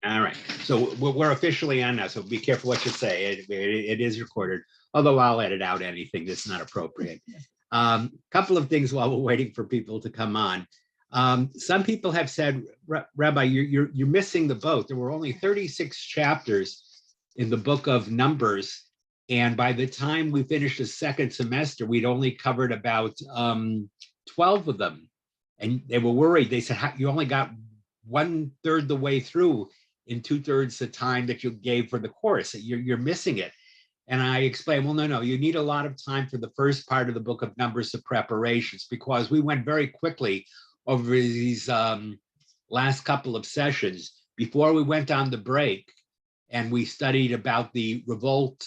All right. So we're officially on now. So be careful what you say. It is recorded, although I'll edit out anything that's not appropriate. Couple of things while we're waiting for people to come on. Some people have said, Rabbi, you're missing the boat. There were only 36 chapters in the book of Numbers. And by the time we finished the second semester, we'd only covered about 12 of them. And they were worried. They said, you only got 1/3 the way through in 2/3 the time that you gave for the course. You're missing it. And I explained, well, no, you need a lot of time for the first part of the book of Numbers of preparations, because we went very quickly over these last couple of sessions before we went on the break. And we studied about the revolt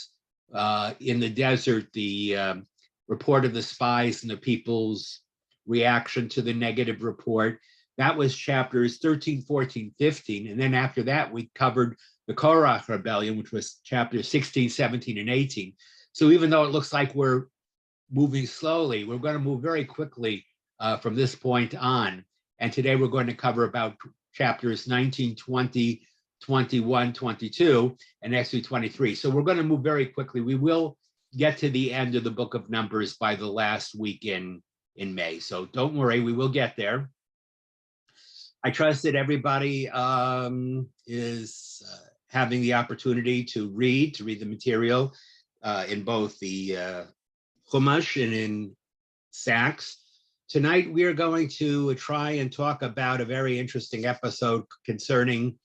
in the desert, the report of the spies and the people's reaction to the negative report. That was chapters 13, 14, 15. And then after that, we covered the Korach rebellion, which was chapters 16, 17, and 18. So even though it looks like we're moving slowly, we're going to move very quickly from this point on. And today we're going to cover about chapters 19, 20, 21, 22, and next week 23. So we're going to move very quickly. We will get to the end of the book of Numbers by the last week in May. So don't worry, we will get there. I trust that everybody is having the opportunity to read the material in both the Chumash and in Sacks. Tonight, we are going to try and talk about a very interesting episode concerning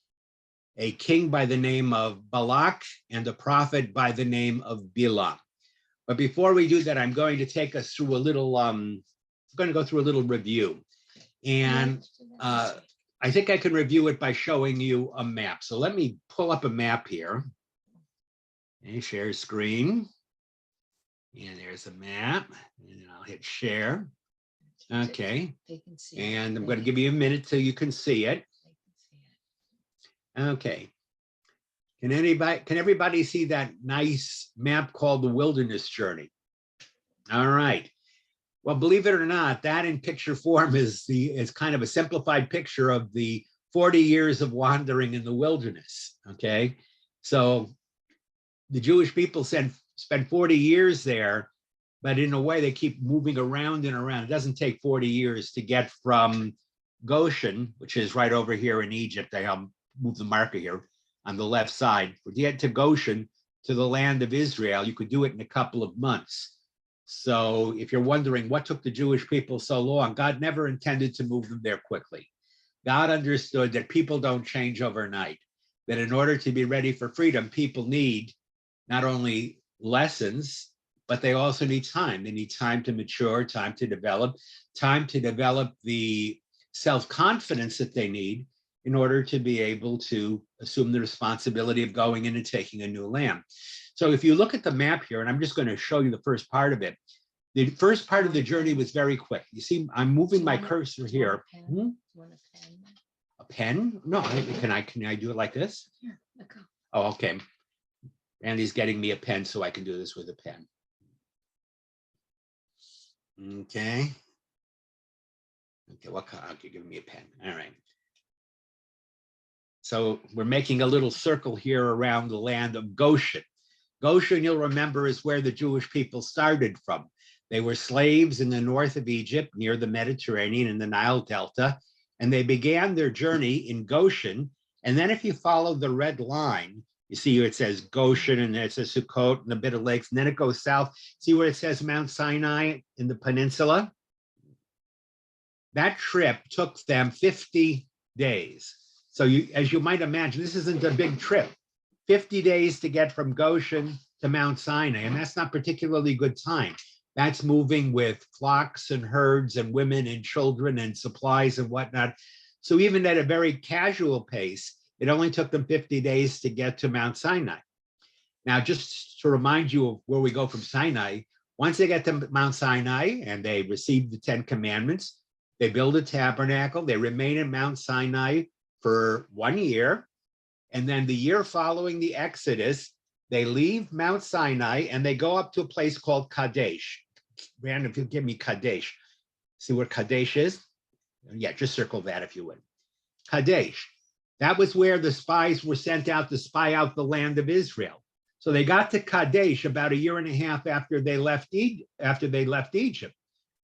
a king by the name of Balak and a prophet by the name of Bilam. But before we do that, I'm going to take us through a little, I'm going to go through a little review. And I think I can review it by showing you a map. So let me pull up a map here. And share screen. And there's a map. And I'll hit share. Okay. And I'm going to give you a minute till you can see it. Okay. Can everybody see that nice map called the Wilderness Journey? All right. Well, believe it or not, that in picture form is kind of a simplified picture of the 40 years of wandering in the wilderness. Okay. So the Jewish people spent 40 years there, but in a way they keep moving around and around. It doesn't take 40 years to get from Goshen, which is right over here in Egypt. I'll move the marker here on the left side. To get to Goshen, to the land of Israel, you could do it in a couple of months. So if you're wondering what took the Jewish people so long, God never intended to move them there quickly. God understood that people don't change overnight, that in order to be ready for freedom, people need not only lessons, but they also need time. They need time to mature, time to develop the self-confidence that they need in order to be able to assume the responsibility of going in and taking a new land. So if you look at the map here, and I'm just going to show you the first part of it, the first part of the journey was very quick. You see, I'm moving my cursor here. A pen? No, can I do it like this? Yeah, go. Oh, okay. Randy's getting me a pen so I can do this with a pen. Okay. Okay, okay, give me a pen. All right. So we're making a little circle here around the land of Goshen. Goshen, you'll remember, is where the Jewish people started from. They were slaves in the north of Egypt, near the Mediterranean and the Nile Delta, and they began their journey in Goshen. And then if you follow the red line, you see it says Goshen, and it says Sukkot and a bit of lakes, and then it goes south. See where it says Mount Sinai in the peninsula? That trip took them 50 days. So as you might imagine, this isn't a big trip. 50 days to get from Goshen to Mount Sinai, and that's not particularly good time. That's moving with flocks and herds and women and children and supplies and whatnot. So even at a very casual pace, it only took them 50 days to get to Mount Sinai. Now, just to remind you of where we go from Sinai, once they get to Mount Sinai and they receive the 10 Commandments, they build a tabernacle, they remain in Mount Sinai for 1 year. And then the year following the Exodus, they leave Mount Sinai and they go up to a place called Kadesh. Brandon, if you give me Kadesh, see where Kadesh is? Yeah, just circle that if you would. Kadesh. That was where the spies were sent out to spy out the land of Israel. So they got to Kadesh about a year and a half after they left Egypt.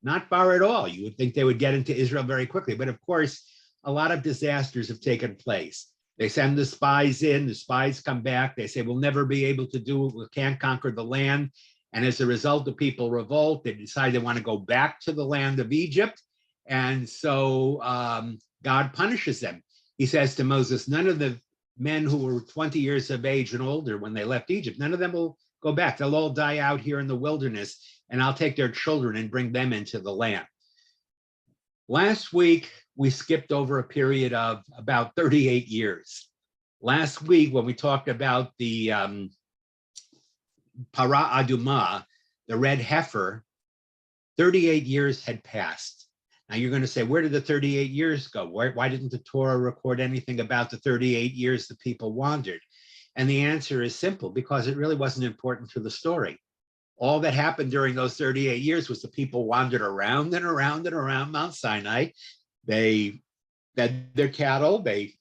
Not far at all. You would think they would get into Israel very quickly. But of course, a lot of disasters have taken place. They send the spies in, the spies come back, they say, we'll never be able to do it, we can't conquer the land. And as a result, the people revolt, they decide they want to go back to the land of Egypt. And so God punishes them. He says to Moses, none of the men who were 20 years of age and older when they left Egypt, none of them will go back. They'll all die out here in the wilderness, and I'll take their children and bring them into the land. Last week, we skipped over a period of about 38 years. Last week, when we talked about the Para Aduma, the red heifer, 38 years had passed. Now you're going to say, where did the 38 years go? Why didn't the Torah record anything about the 38 years the people wandered? And the answer is simple, because it really wasn't important to the story. All that happened during those 38 years was the people wandered around and around and around Mount Sinai. They fed their cattle, they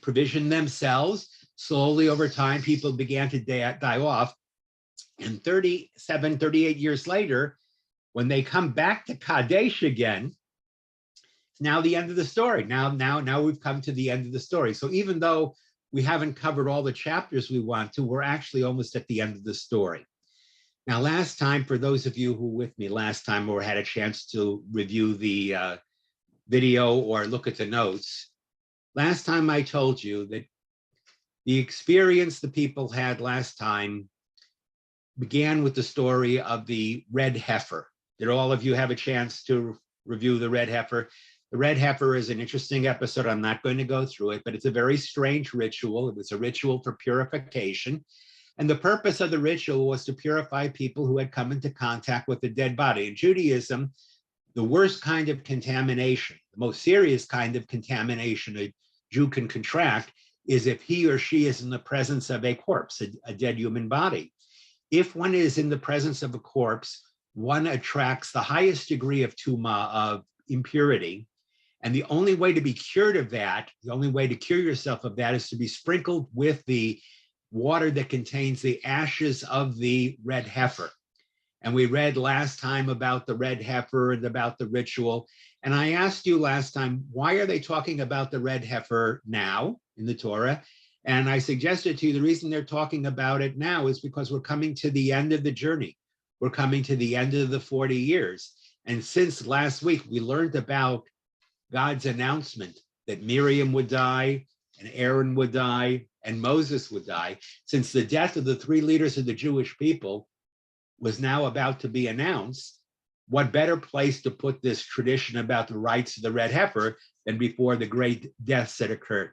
provisioned themselves. Slowly over time, people began to die off. And 38 years later, when they come back to Kadesh again, it's now the end of the story. Now we've come to the end of the story. So even though we haven't covered all the chapters we want to, we're actually almost at the end of the story. Now, last time, for those of you who were with me last time or had a chance to review the video or look at the notes, last time I told you that the experience the people had last time began with the story of the red heifer. Did all of you have a chance to review the red heifer? The red heifer is an interesting episode. I'm not going to go through it, but it's a very strange ritual. It was a ritual for purification. And the purpose of the ritual was to purify people who had come into contact with a dead body. In Judaism, the worst kind of contamination, the most serious kind of contamination a Jew can contract is if he or she is in the presence of a corpse, a dead human body. If one is in the presence of a corpse, one attracts the highest degree of tuma, of impurity. And the only way to be cured of that, the only way to cure yourself of that is to be sprinkled with the water that contains the ashes of the red heifer. And we read last time about the red heifer and about the ritual. And I asked you last time, why are they talking about the red heifer now in the Torah? And I suggested to you the reason they're talking about it now is because we're coming to the end of the journey. We're coming to the end of the 40 years. And since last week, we learned about God's announcement that Miriam would die and Aaron would die and Moses would die. Since the death of the three leaders of the Jewish people was now about to be announced, what better place to put this tradition about the rights of the red heifer than before the great deaths that occurred?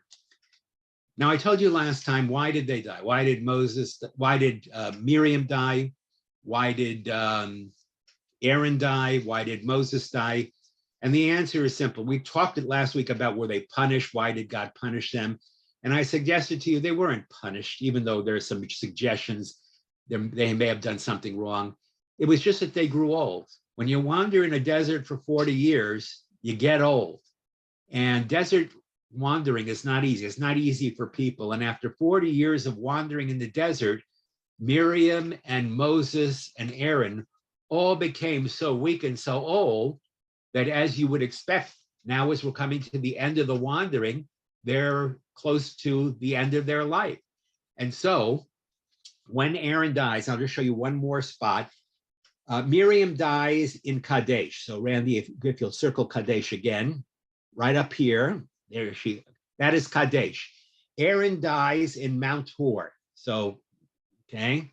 Now, I told you last time, why did they die? Why did Miriam die? Why did Aaron die? Why did Moses die? And the answer is simple. We talked last week about were they punished? Why did God punish them? And I suggested to you they weren't punished, even though there are some suggestions they may have done something wrong. It was just that they grew old. When you wander in a desert for 40 years, you get old. And desert wandering is not easy. It's not easy for people. And after 40 years of wandering in the desert, Miriam and Moses and Aaron all became so weak and so old that, as you would expect, now as we're coming to the end of the wandering, they're close to the end of their life. And so when Aaron dies, I'll just show you one more spot. Miriam dies in Kadesh. So Randy, if you'll circle Kadesh again, right up here, that is Kadesh. Aaron dies in Mount Hor. So, okay.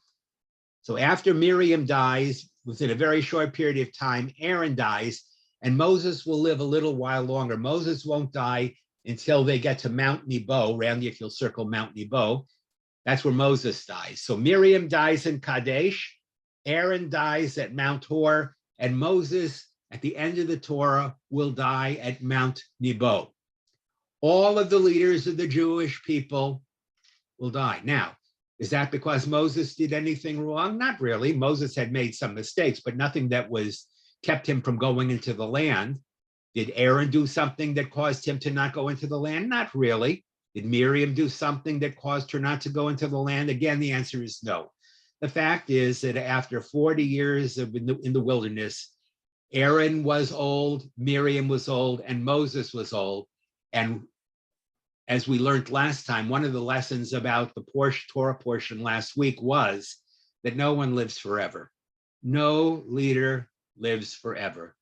So after Miriam dies, within a very short period of time, Aaron dies, and Moses will live a little while longer. Moses won't die until they get to Mount Nebo. Randy, if you'll circle Mount Nebo, that's where Moses dies. So Miriam dies in Kadesh, Aaron dies at Mount Hor, and Moses, at the end of the Torah, will die at Mount Nebo. All of the leaders of the Jewish people will die. Now, is that because Moses did anything wrong? Not really. Moses had made some mistakes, but nothing that kept him from going into the land. Did Aaron do something that caused him to not go into the land? Not really. Did Miriam do something that caused her not to go into the land? Again, the answer is no. The fact is that after 40 years in the wilderness, Aaron was old, Miriam was old, and Moses was old. And as we learned last time, one of the lessons about the Torah portion last week was that no one lives forever. No leader lives forever.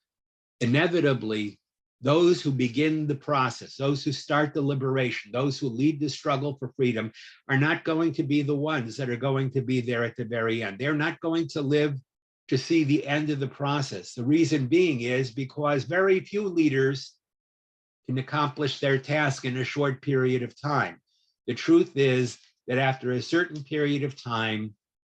Inevitably, those who begin the process, those who start the liberation, those who lead the struggle for freedom are not going to be the ones that are going to be there at the very end. They're not going to live to see the end of the process. The reason being is because very few leaders can accomplish their task in a short period of time. The truth is that after a certain period of time,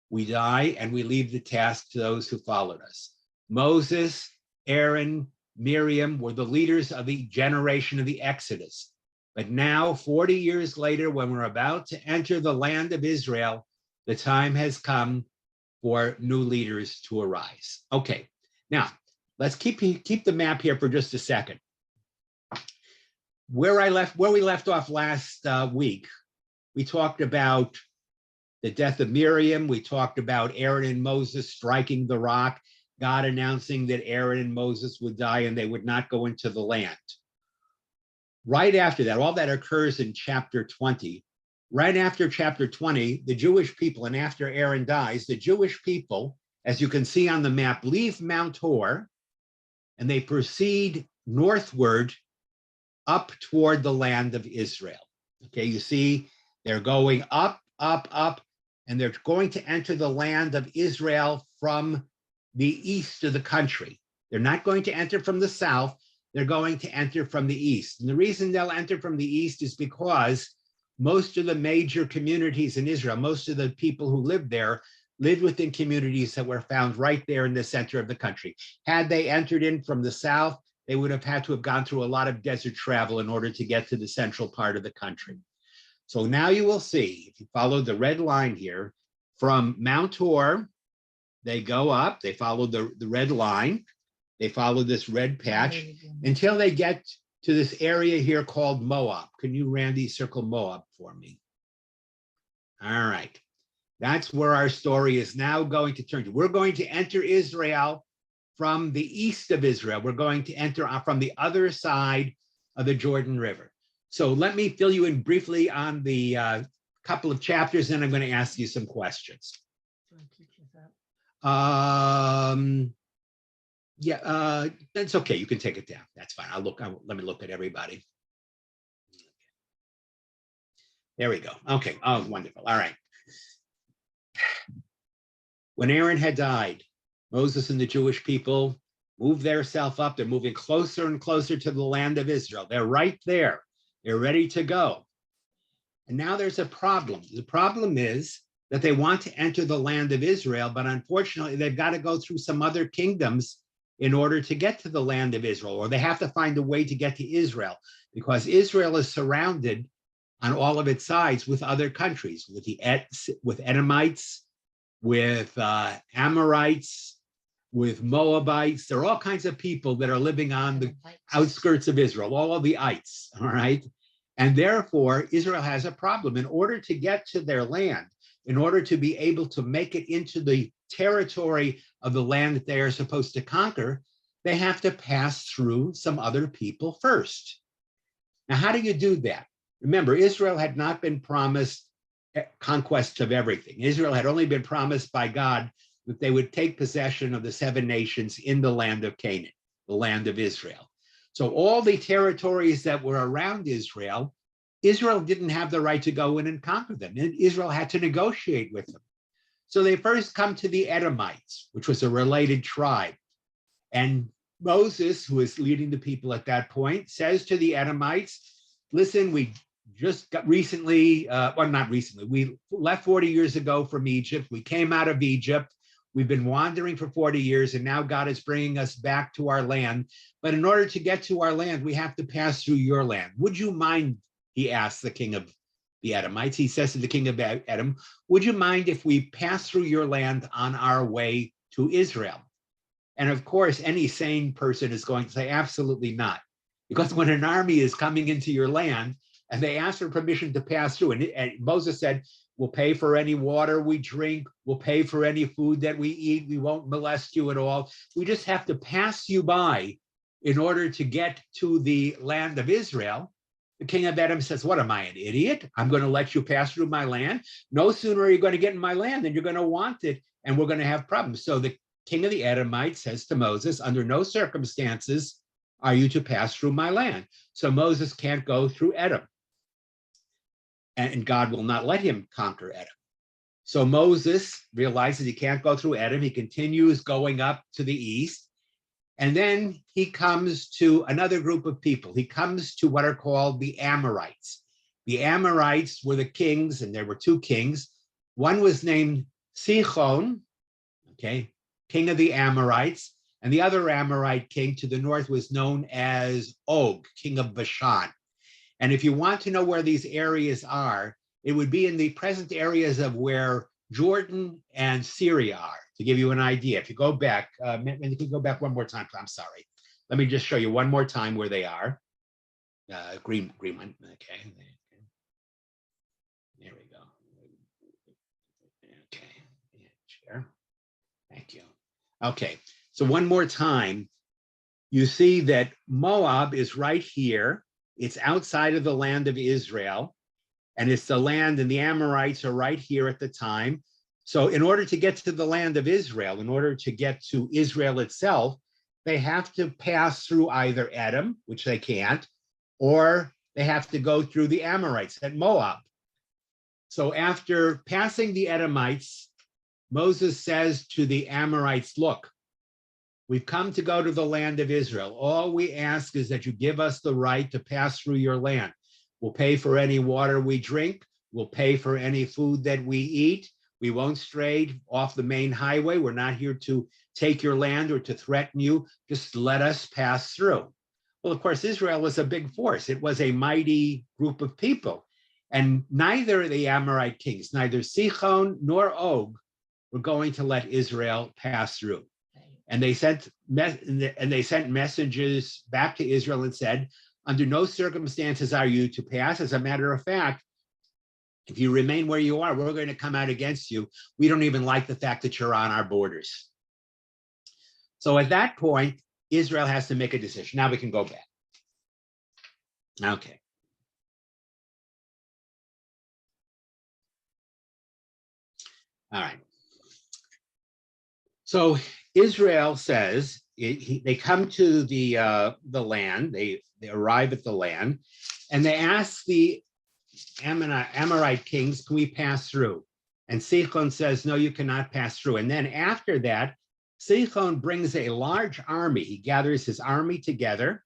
we die and we leave the task to those who followed us. Moses, Aaron, Miriam were the leaders of the generation of the Exodus. But now, 40 years later, when we're about to enter the land of Israel, the time has come for new leaders to arise. Okay, now let's keep the map here for just a second. Where we left off last week, we talked about the death of Miriam. We talked about Aaron and Moses striking the rock, God announcing that Aaron and Moses would die and they would not go into the land. Right after that, all that occurs in chapter 20. Right after chapter 20, the Jewish people, and after Aaron dies, the Jewish people, as you can see on the map, leave Mount Hor and they proceed northward up toward the land of Israel. Okay, you see, they're going up, and they're going to enter the land of Israel from the east of the country. They're not going to enter from the south, they're going to enter from the east. And the reason they'll enter from the east is because most of the major communities in Israel, most of the people who live there, lived within communities that were found right there in the center of the country. Had they entered in from the south, they would have had to have gone through a lot of desert travel in order to get to the central part of the country. So now you will see, if you follow the red line here, from Mount Hor, they go up, they follow the red line, they follow this red patch until they get to this area here called Moab. Can you, Randy, circle Moab for me? All right. That's where our story is now going to turn to. We're going to enter Israel from the east of Israel. We're going to enter from the other side of the Jordan River. So let me fill you in briefly on the couple of chapters, and I'm going to ask you some questions. Yeah, that's okay. You can take it down. That's fine. Let me look at everybody. There we go. Okay. Oh, wonderful. All right. When Aaron had died, Moses and the Jewish people moved themselves up. They're moving closer and closer to the land of Israel. They're right there. They're ready to go. And now there's a problem. The problem is that they want to enter the land of Israel, but unfortunately, they've got to go through some other kingdoms in order to get to the land of Israel, or they have to find a way to get to Israel, because Israel is surrounded on all of its sides with other countries, with Edomites, with Amorites, with Moabites. There are all kinds of people that are living on the outskirts of Israel, all of the ites, all right? And therefore, Israel has a problem. In order to get to their land, in order to be able to make it into the territory of the land that they are supposed to conquer, they have to pass through some other people first. Now, how do you do that? Remember, Israel had not been promised conquest of everything. Israel had only been promised by God that they would take possession of the 7 nations in the land of Canaan, the land of Israel. So all the territories that were around Israel, Israel didn't have the right to go in and conquer them. Israel had to negotiate with them. So they first come to the Edomites, which was a related tribe. And Moses, who is leading the people at that point, says to the Edomites, listen, we just got recently, well, not recently, we left 40 years ago from Egypt. We came out of Egypt. We've been wandering for 40 years, and now God is bringing us back to our land. But in order to get to our land, we have to pass through your land. Would you mind, he asks the king of the Edomites, he says to the king of Edom, would you mind if we pass through your land on our way to Israel? And of course, any sane person is going to say, absolutely not. Because when an army is coming into your land, and they asked for permission to pass through. And Moses said, we'll pay for any water we drink. We'll pay for any food that we eat. We won't molest you at all. We just have to pass you by in order to get to the land of Israel. The king of Edom says, what am I, an idiot? I'm going to let you pass through my land. No sooner are you going to get in my land than you're going to want it, and we're going to have problems. So the king of the Edomites says to Moses, under no circumstances are you to pass through my land. So Moses can't go through Edom, and God will not let him conquer Edom. So Moses realizes he can't go through Edom. He continues going up to the east. And then he comes to another group of people. He comes to what are called the Amorites. The Amorites were the kings, and there were two kings. One was named Sichon, okay, king of the Amorites, and the other Amorite king to the north was known as Og, king of Bashan. And if you want to know where these areas are, it would be in the present areas of where Jordan and Syria are, to give you an idea. If you go back, you can go back one more time, I'm sorry. Let me just show you one more time where they are. Green one, okay. There we go. Okay, share. Thank you. Okay, so one more time, you see that Moab is right here. It's outside of the land of Israel, and it's the land, and the Amorites are right here at the time. So in order to get to the land of Israel, in order to get to Israel itself, they have to pass through either Edom, which they can't, or they have to go through the Amorites at Moab. So after passing the Edomites, Moses says to the Amorites, look, we've come to go to the land of Israel. All we ask is that you give us the right to pass through your land. We'll pay for any water we drink. We'll pay for any food that we eat. We won't stray off the main highway. We're not here to take your land or to threaten you. Just let us pass through. Well, of course, Israel was a big force. It was a mighty group of people. And neither of the Amorite kings, neither Sichon nor Og, were going to let Israel pass through. And they sent messages back to Israel and said, under no circumstances are you to pass. As a matter of fact, if you remain where you are, we're going to come out against you. We don't even like the fact that you're on our borders. So at that point, Israel has to make a decision. Now we can go back. Okay. All right. So Israel says, they come to the land, they arrive at the land, and they ask the Amorite kings, can we pass through? And Sichon says, no, you cannot pass through. And then after that, Sichon brings a large army. He gathers his army together,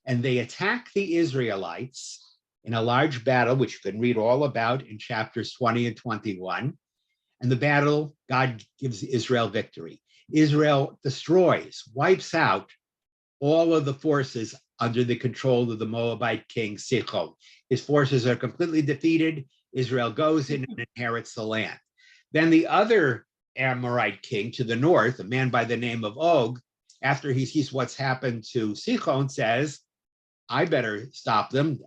and they attack the Israelites in a large battle, which you can read all about in chapters 20 and 21. And the battle, God gives Israel victory. Israel destroys, wipes out all of the forces under the control of the Moabite king Sichon. His forces are completely defeated. Israel goes in and inherits the land. Then the other Amorite king to the north, a man by the name of Og, after he sees what's happened to Sichon, says, I better stop them.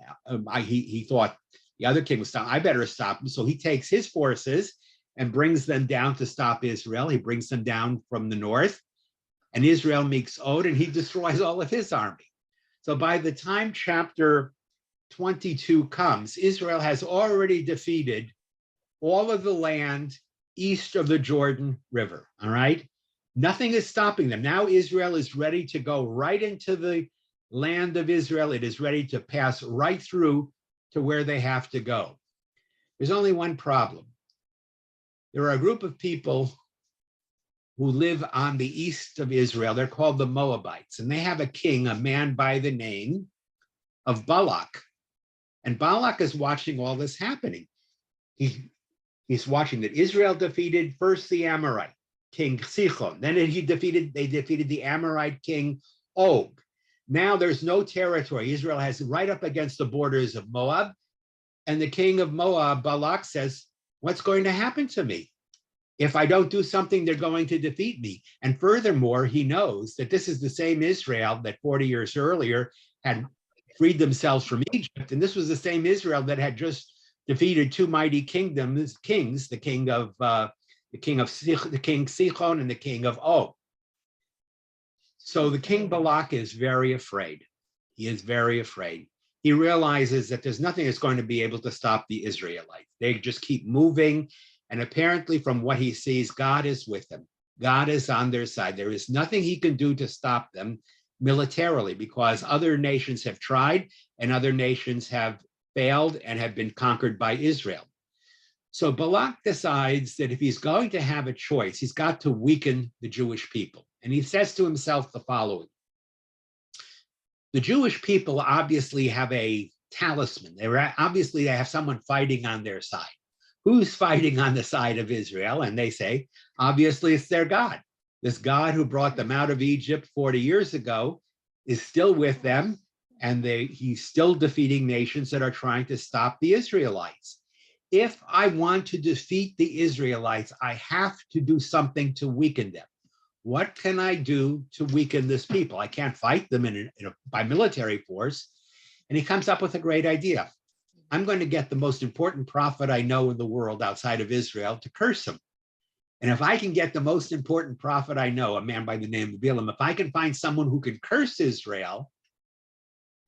He thought the other king was stop. I better stop them. So he takes his forces and brings them down to stop Israel. He brings them down from the north, and Israel meets Og, and he destroys all of his army. So by the time chapter 22 comes, Israel has already defeated all of the land east of the Jordan River, all right? Nothing is stopping them. Now Israel is ready to go right into the land of Israel. It is ready to pass right through to where they have to go. There's only one problem. There are a group of people who live on the east of Israel. They're called the Moabites, and they have a king, a man by the name of Balak. And Balak is watching all this happening. He's watching that Israel defeated first the Amorite king Sichon. Then they defeated the Amorite king Og. Now there's no territory. Israel has right up against the borders of Moab. And the king of Moab, Balak, says, what's going to happen to me? If I don't do something, they're going to defeat me. And furthermore, he knows that this is the same Israel that 40 years earlier had freed themselves from Egypt. And this was the same Israel that had just defeated two mighty kings, the king Sichon and the king of Og. So the king Balak is very afraid. He is very afraid. He realizes that there's nothing that's going to be able to stop the Israelites. They just keep moving. And apparently from what he sees, God is with them. God is on their side. There is nothing he can do to stop them militarily, because other nations have tried and other nations have failed and have been conquered by Israel. So Balak decides that if he's going to have a choice, he's got to weaken the Jewish people. And he says to himself the following: the Jewish people obviously have a talisman. They have someone fighting on their side. Who's fighting on the side of Israel? And they say, obviously, it's their God. This God who brought them out of Egypt 40 years ago is still with them, and he's still defeating nations that are trying to stop the Israelites. If I want to defeat the Israelites, I have to do something to weaken them. What can I do to weaken this people? I can't fight them by military force. And he comes up with a great idea. I'm going to get the most important prophet I know in the world outside of Israel to curse him. And if I can get the most important prophet I know, a man by the name of Balaam, if I can find someone who can curse Israel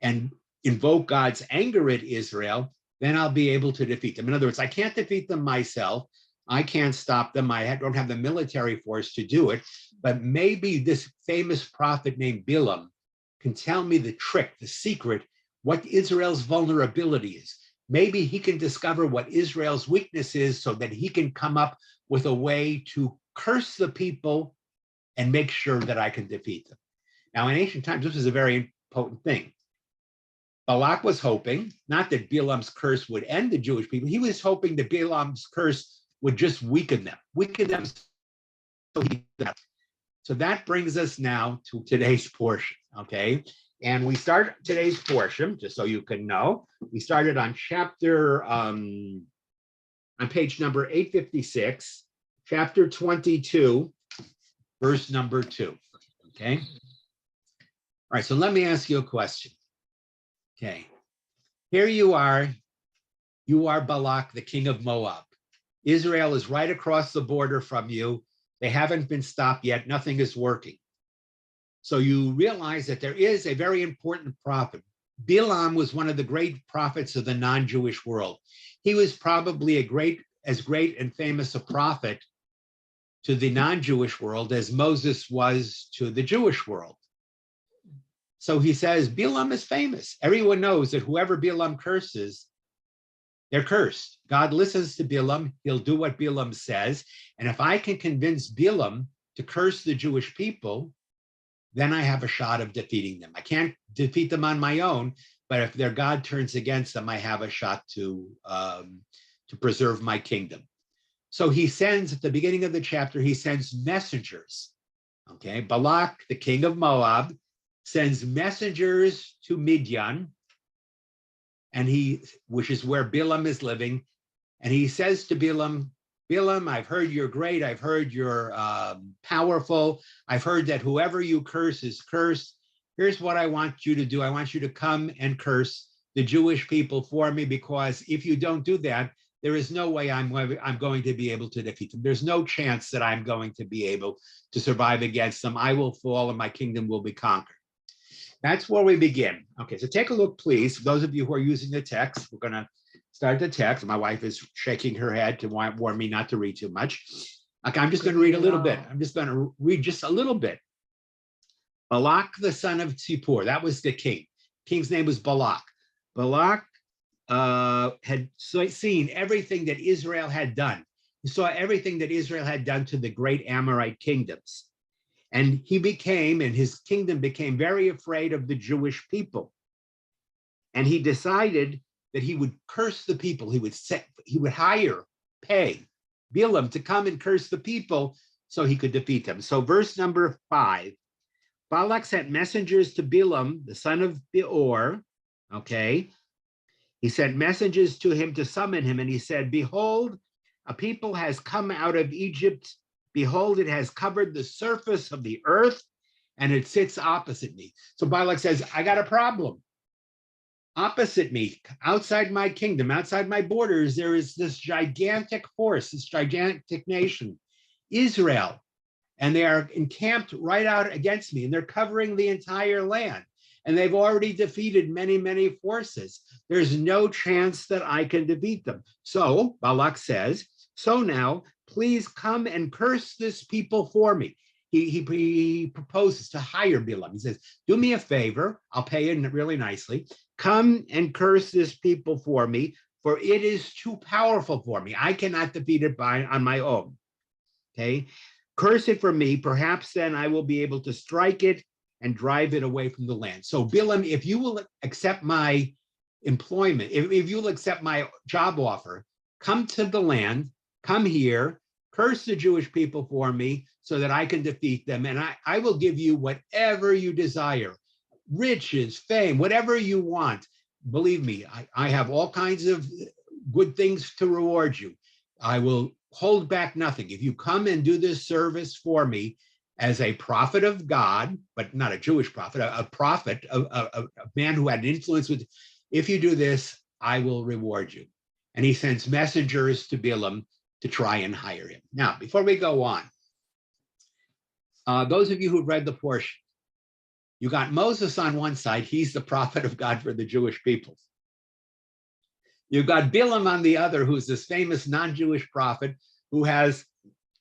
and invoke God's anger at Israel, then I'll be able to defeat them. In other words, I can't defeat them myself. I can't stop them. I don't have the military force to do it. But maybe this famous prophet named Balaam can tell me the trick, the secret, what Israel's vulnerability is. Maybe he can discover what Israel's weakness is so that he can come up with a way to curse the people and make sure that I can defeat them. Now, in ancient times, this was a very potent thing. Balak was hoping, not that Balaam's curse would end the Jewish people, he was hoping that Balaam's curse would just weaken them. So that brings us now to today's portion, okay? And we start today's portion, just so you can know, we started on on page number 856, chapter 22, verse number 2, okay? All right, so let me ask you a question. Okay, here you are Balak, the king of Moab. Israel is right across the border from you. They haven't been stopped yet. Nothing is working. So you realize that there is a very important prophet. Balaam was one of the great prophets of the non-Jewish world. He was probably as great and famous a prophet to the non-Jewish world as Moses was to the Jewish world. So he says, Balaam is famous. Everyone knows that whoever Balaam curses, they're cursed. God listens to Balaam. He'll do what Balaam says. And if I can convince Balaam to curse the Jewish people, then I have a shot of defeating them. I can't defeat them on my own, but if their God turns against them, I have a shot to preserve my kingdom. So he sends, at the beginning of the chapter, he sends messengers. Okay, Balak, the king of Moab, sends messengers to Midian, which is where Balaam is living, and he says to Balaam, Balaam, I've heard you're great. I've heard you're powerful. I've heard that whoever you curse is cursed. Here's what I want you to do. I want you to come and curse the Jewish people for me, because if you don't do that, there is no way I'm going to be able to defeat them. There's no chance that I'm going to be able to survive against them. I will fall and my kingdom will be conquered. That's where we begin. Okay, so take a look, please. Those of you who are using the text, we're going to start the text. My wife is shaking her head to warn me not to read too much. Okay, I'm just going to read a little bit. I'm just going to read just a little bit. Balak, the son of Zippor, that was the king. King's name was Balak. Balak had seen everything that Israel had done. He saw everything that Israel had done to the great Amorite kingdoms. And his kingdom became very afraid of the Jewish people. And he decided that he would curse the people. He would pay Balaam to come and curse the people so he could defeat them. So verse number 5, Balak sent messengers to Balaam, the son of Beor, okay? He sent messengers to him to summon him, and he said, behold, a people has come out of Egypt. Behold, it has covered the surface of the earth, and it sits opposite me. So Balak says, I got a problem. opposite me, outside my kingdom, outside my borders, there is this gigantic force, this gigantic nation, Israel, and they are encamped right out against me, and they're covering the entire land. And they've already defeated many, many forces. There's no chance that I can defeat them. So Balak says, so now please come and curse this people for me. He proposes to hire Bilam. He says, do me a favor, I'll pay you really nicely. Come and curse this people for me, for it is too powerful for me. I cannot defeat it on my own. Okay, curse it for me, perhaps then I will be able to strike it and drive it away from the land. So Bilam, if you will accept my employment, if you'll accept my job offer, come to the land, come here, curse the Jewish people for me so that I can defeat them. And I will give you whatever you desire, riches, fame, whatever you want. Believe me, I have all kinds of good things to reward you. I will hold back nothing. If you come and do this service for me as a prophet of God, but not a Jewish prophet, a prophet, a man who had an influence with, if you do this, I will reward you. And he sends messengers to Bilam to try and hire him. Now, before we go on, those of you who've read the portion, you got Moses on one side, he's the prophet of God for the Jewish people. You've got Bilam on the other, who's this famous non-Jewish prophet who has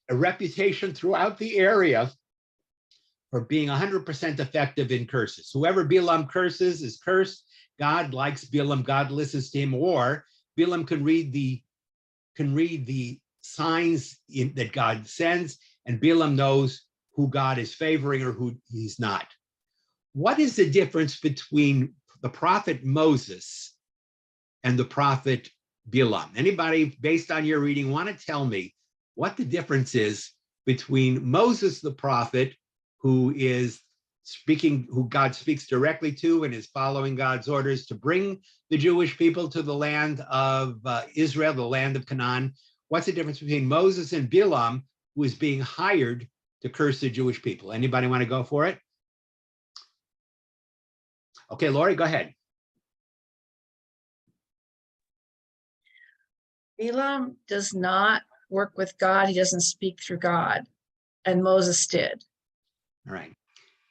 a reputation throughout the area for being 100% effective in curses. Whoever Bilam curses is cursed. God likes Bilam, God listens to him, or Bilam can read the signs that God sends, and Bilam knows who God is favoring or who he's not. What is the difference between the prophet Moses and the prophet Bilam? Anybody, based on your reading, want to tell me what the difference is between Moses the prophet, who is speaking, who God speaks directly to and is following God's orders to bring the Jewish people to the land of Israel, the land of Canaan? What's the difference between Moses and Bilam, who is being hired to curse the Jewish people? Anybody want to go for it? Okay, Lori, go ahead. Bilam does not work with God. He doesn't speak through God. And Moses did. All right.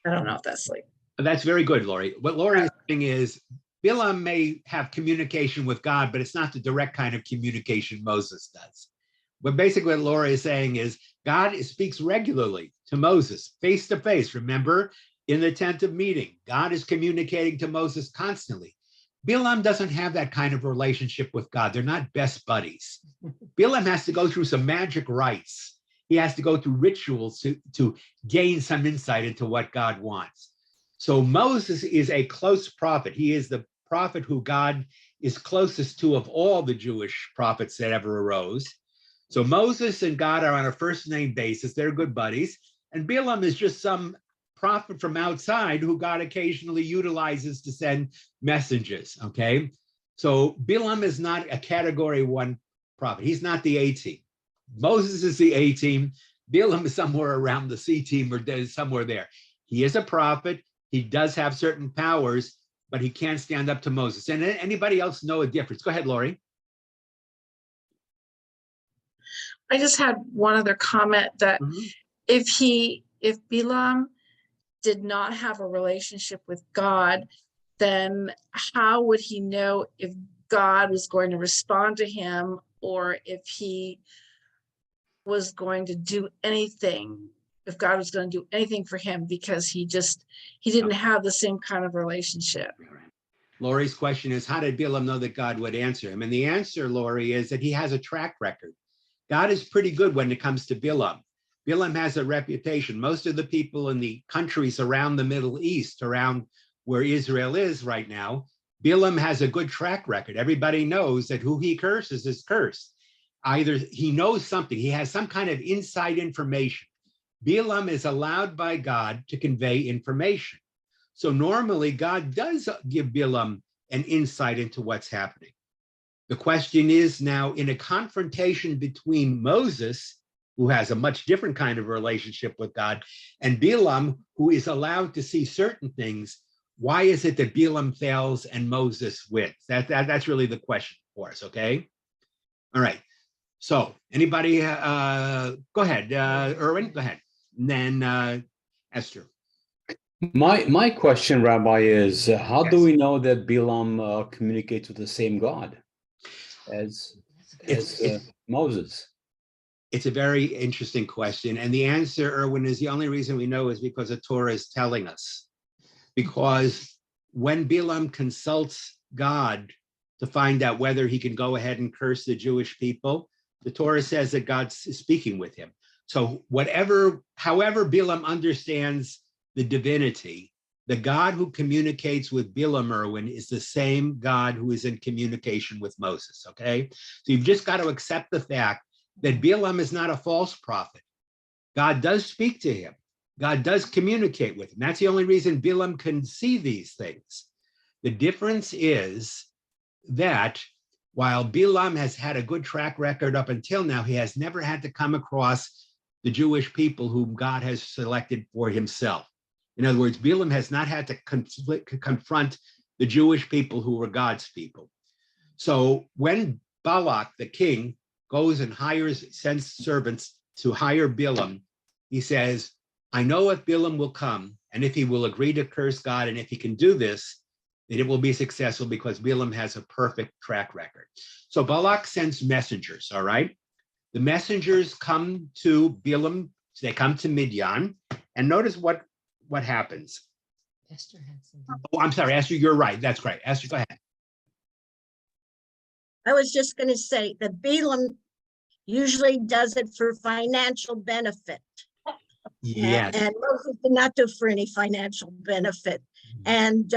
I don't know if that's like. That's very good, Lori. What Lori is saying is Bilam may have communication with God, but it's not the direct kind of communication Moses does. But basically what Lori is saying is God speaks regularly to Moses, face to face. Remember, in the tent of meeting, God is communicating to Moses constantly. Bilam doesn't have that kind of relationship with God. They're not best buddies. Bilam has to go through some magic rites. He has to go through rituals to gain some insight into what God wants. So Moses is a close prophet. He is the prophet who God is closest to of all the Jewish prophets that ever arose. So Moses and God are on a first name basis. They're good buddies. And Bilam is just some prophet from outside who God occasionally utilizes to send messages, okay? So Bilam is not a category 1 prophet. He's not the A team. Moses is the A team. Bilam is somewhere around the C team or somewhere there. He is a prophet. He does have certain powers, but he can't stand up to Moses. And anybody else know a difference? Go ahead, Lori. I just had one other comment that if Bilam did not have a relationship with God, then how would he know if God was going to respond to him or if he was going to do anything, if God was going to do anything for him, because he didn't have the same kind of relationship. Lori's question is, how did Bilam know that God would answer him? And the answer, Lori, is that he has a track record. God is pretty good when it comes to Bilam. Bilam has a reputation. Most of the people in the countries around the Middle East, around where Israel is right now, Bilam has a good track record. Everybody knows that who he curses is cursed. Either he knows something, he has some kind of inside information. Bilam is allowed by God to convey information. So normally God does give Bilam an insight into what's happening. The question is now, in a confrontation between Moses, who has a much different kind of relationship with God, and Bilam, who is allowed to see certain things, why is it that Balaam fails and Moses wins? That's really the question for us, okay? All right. So anybody, go ahead, Erwin, go ahead. And then Esther. My question, Rabbi, is how do Yes. we know that Balaam communicates with the same God as Moses? It's a very interesting question. And the answer, Erwin, is the only reason we know is because the Torah is telling us. Because when Balaam consults God to find out whether he can go ahead and curse the Jewish people, the Torah says that God's speaking with him. So however Balaam understands the divinity, the God who communicates with Balaam, Erwin, is the same God who is in communication with Moses, okay? So you've just got to accept the fact that Balaam is not a false prophet. God does speak to him. God does communicate with him. That's the only reason Balaam can see these things. The difference is that while Balaam has had a good track record up until now, he has never had to come across the Jewish people whom God has selected for himself. In other words, Balaam has not had to confront the Jewish people who were God's people. So when Balak, the king, goes and sends servants to hire Balaam, he says, I know if Balaam will come, and if he will agree to curse God, and if he can do this, that it will be successful because Balaam has a perfect track record. So Balak sends messengers, all right? The messengers come to Balaam, they come to Midian, and notice what happens. Esther had something. Oh, I'm sorry, Esther, you're right. That's great. Esther, go ahead. I was just going to say that Balaam usually does it for financial benefit. Yes. And Moses did not do it for any financial benefit. And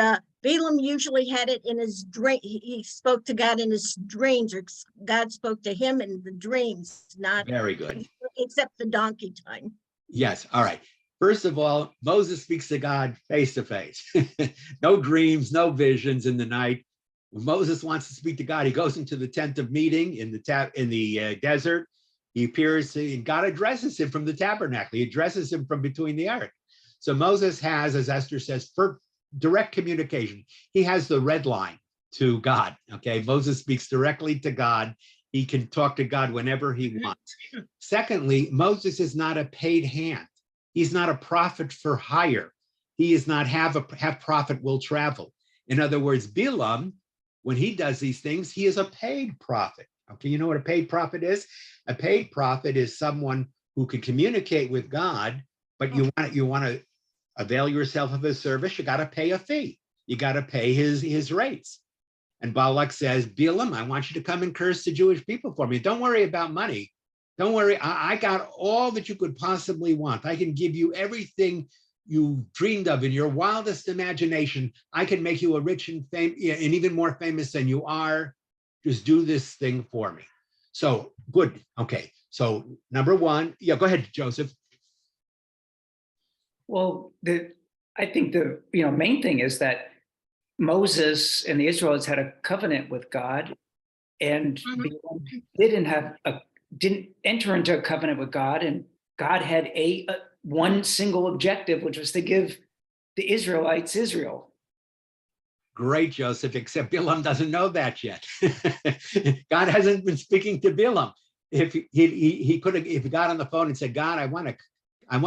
Balaam usually had it in his dream. He spoke to God in his dreams, or God spoke to him in the dreams, not Very good. except the donkey time. Yes. All right. First of all, Moses speaks to God face to face. No dreams, no visions in the night. When Moses wants to speak to God, he goes into the tent of meeting in the desert. He appears, and God addresses him from the tabernacle. He addresses him from between the ark. So Moses has, as Esther says, for direct communication. He has the red line to God. Okay, Moses speaks directly to God. He can talk to God whenever he wants. Secondly, Moses is not a paid hand. He's not a prophet for hire. He is not have prophet will travel. In other words, Balaam, when he does these things, he is a paid prophet. Okay, you know what a paid prophet is? A paid prophet is someone who can communicate with God, but you want to avail yourself of his service, you got to pay a fee. You got to pay his rates. And Balak says, Balaam, I want you to come and curse the Jewish people for me. Don't worry about money. Don't worry. I got all that you could possibly want. I can give you everything you dreamed of in your wildest imagination. I can make you a rich and even more famous than you are. Just do this thing for me. So good. Okay. So number one, yeah, go ahead, Joseph. Well, I think the main thing is that Moses and the Israelites had a covenant with God, and didn't enter into a covenant with God, and God had one single objective, which was to give the Israelites Israel. Great, Joseph, except Balaam doesn't know that yet. God hasn't been speaking to Balaam. If he could have, if he got on the phone and said, God, I want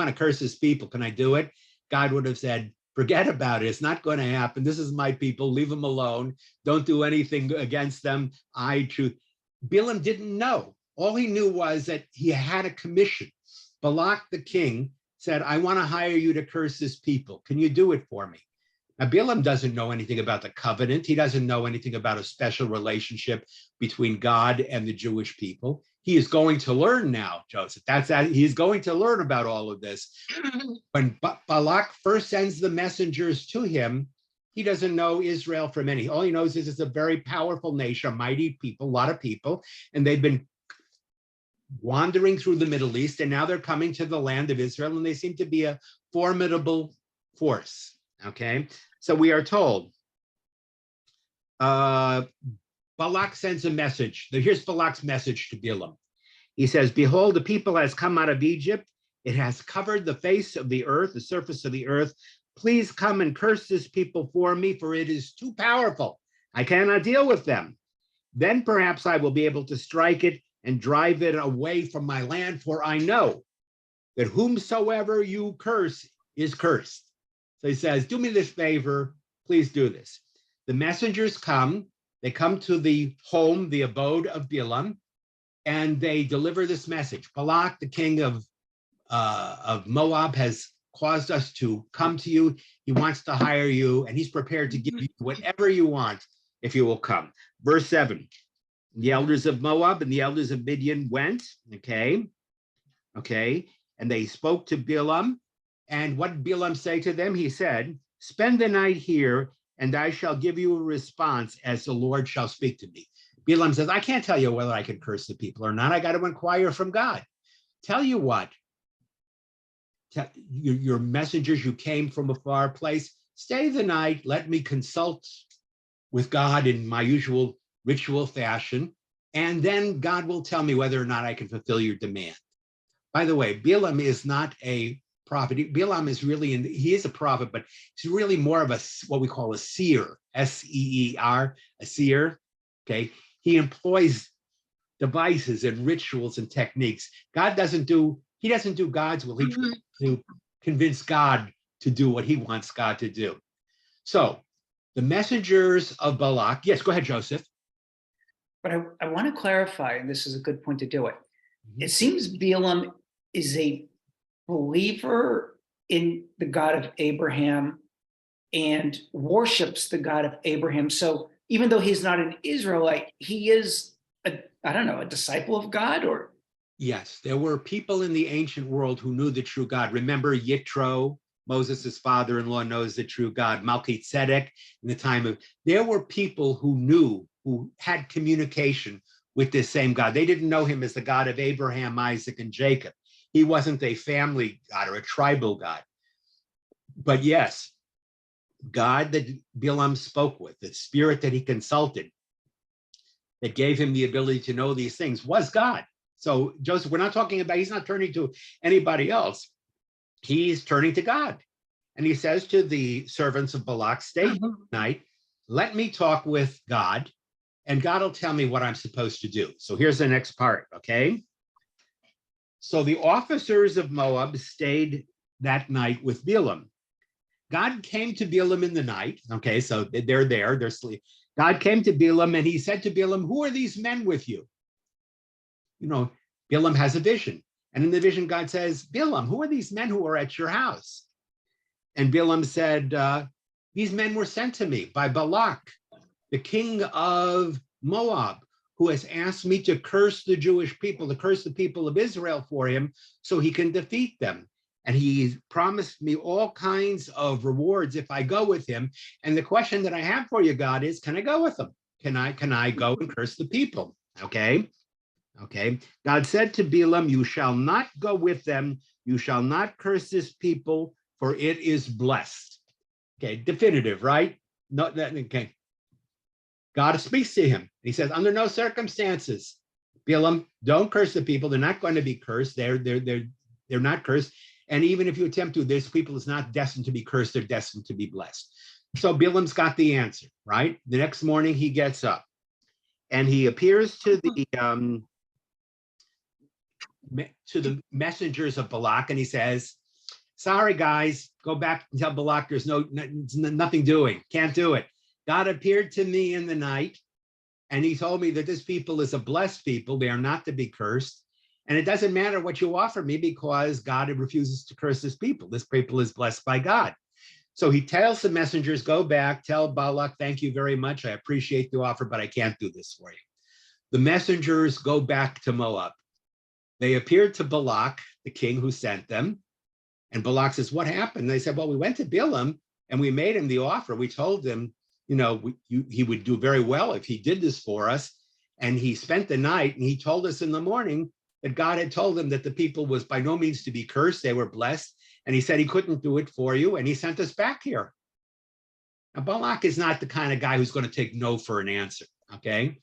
to curse his people, can I do it? God would have said, forget about it. It's not going to happen. This is my people. Leave them alone. Don't do anything against them. I choose. Balaam didn't know. All he knew was that he had a commission. Balak, the king, said, I want to hire you to curse this people. Can you do it for me? Now, Balaam doesn't know anything about the covenant. He doesn't know anything about a special relationship between God and the Jewish people. He is going to learn now, Joseph. He's going to learn about all of this. When Balak first sends the messengers to him, he doesn't know Israel from any. All he knows is it's a very powerful nation, a mighty people, a lot of people, and they've been wandering through the Middle East, and now they're coming to the land of Israel, and they seem to be a formidable force. Okay, so we are told Balak sends a message. Here's Balak's message to Balaam. He says, behold, the people has come out of Egypt. It has covered the face of the earth, the surface of the earth, please come and curse this people for me, for it is too powerful. I cannot deal with them. Then perhaps I will be able to strike it and drive it away from my land, for I know that whomsoever you curse is cursed. So he says, do me this favor, please do this. The messengers come, they come to the home, the abode of Balaam, and they deliver this message. Balak, the king of Moab, has caused us to come to you. He wants to hire you, and he's prepared to give you whatever you want if you will come. Verse 7, the elders of Moab and the elders of Midian went, okay, and they spoke to Balaam. And what did Balaam say to them? He said, spend the night here, and I shall give you a response as the Lord shall speak to me. Balaam says, I can't tell you whether I can curse the people or not. I got to inquire from God. Tell you what, your messengers, you came from a far place, stay the night, let me consult with God in my usual ritual fashion, and then God will tell me whether or not I can fulfill your demand. By the way, Balaam is not a prophet. Balaam is really, he is a prophet, but he's really more of a, what we call a seer, S-E-E-R, a seer, okay? He employs devices and rituals and techniques. He doesn't do God's will. He tries to convince God to do what he wants God to do. So the messengers of Balak, yes, go ahead, Joseph. But I want to clarify, and this is a good point to do it. It seems Balaam is a believer in the God of Abraham and worships the God of Abraham. So even though he's not an Israelite, he is a disciple of God, or? Yes, there were people in the ancient world who knew the true God. Remember Yitro, Moses' father-in-law, knows the true God. Melchizedek, in the time of, there were people who had communication with this same God. They didn't know him as the God of Abraham, Isaac, and Jacob. He wasn't a family God or a tribal God. But yes, God that Balaam spoke with, the spirit that he consulted, that gave him the ability to know these things, was God. So Joseph, we're not talking about, he's not turning to anybody else. He's turning to God. And he says to the servants of Balak, stay here tonight, let me talk with God, and God will tell me what I'm supposed to do. So here's the next part, okay? So the officers of Moab stayed that night with Balaam. God came to Balaam in the night, okay, so they're there, they're asleep. God came to Balaam and he said to Balaam, who are these men with you? You know, Balaam has a vision. And in the vision, God says, Balaam, who are these men who are at your house? And Balaam said, these men were sent to me by Balak, the king of Moab, who has asked me to curse the Jewish people, to curse the people of Israel for him so he can defeat them. And he promised me all kinds of rewards if I go with him. And the question that I have for you, God, is, can I go with him? Can I go and curse the people? Okay. God said to Balaam, you shall not go with them. You shall not curse this people, for it is blessed. Okay, definitive, right? No, okay. God speaks to him. He says, under no circumstances, Balaam, don't curse the people. They're not going to be cursed. They're not cursed. And even if you attempt to, this people is not destined to be cursed. They're destined to be blessed. So Balaam's got the answer, right? The next morning he gets up and he appears to the messengers of Balak, and he says, sorry guys, go back and tell Balak there's nothing doing, can't do it. God appeared to me in the night and he told me that this people is a blessed people. They are not to be cursed. And it doesn't matter what you offer me because God refuses to curse this people. This people is blessed by God. So he tells the messengers, go back, tell Balak, thank you very much. I appreciate the offer, but I can't do this for you. The messengers go back to Moab. They appeared to Balak, the king who sent them. And Balak says, what happened? They said, well, we went to Balaam and we made him the offer. We told him, you know, he would do very well if he did this for us. And he spent the night and he told us in the morning that God had told him that the people was by no means to be cursed. They were blessed. And he said he couldn't do it for you. And he sent us back here. Now, Balak is not the kind of guy who's going to take no for an answer. Okay.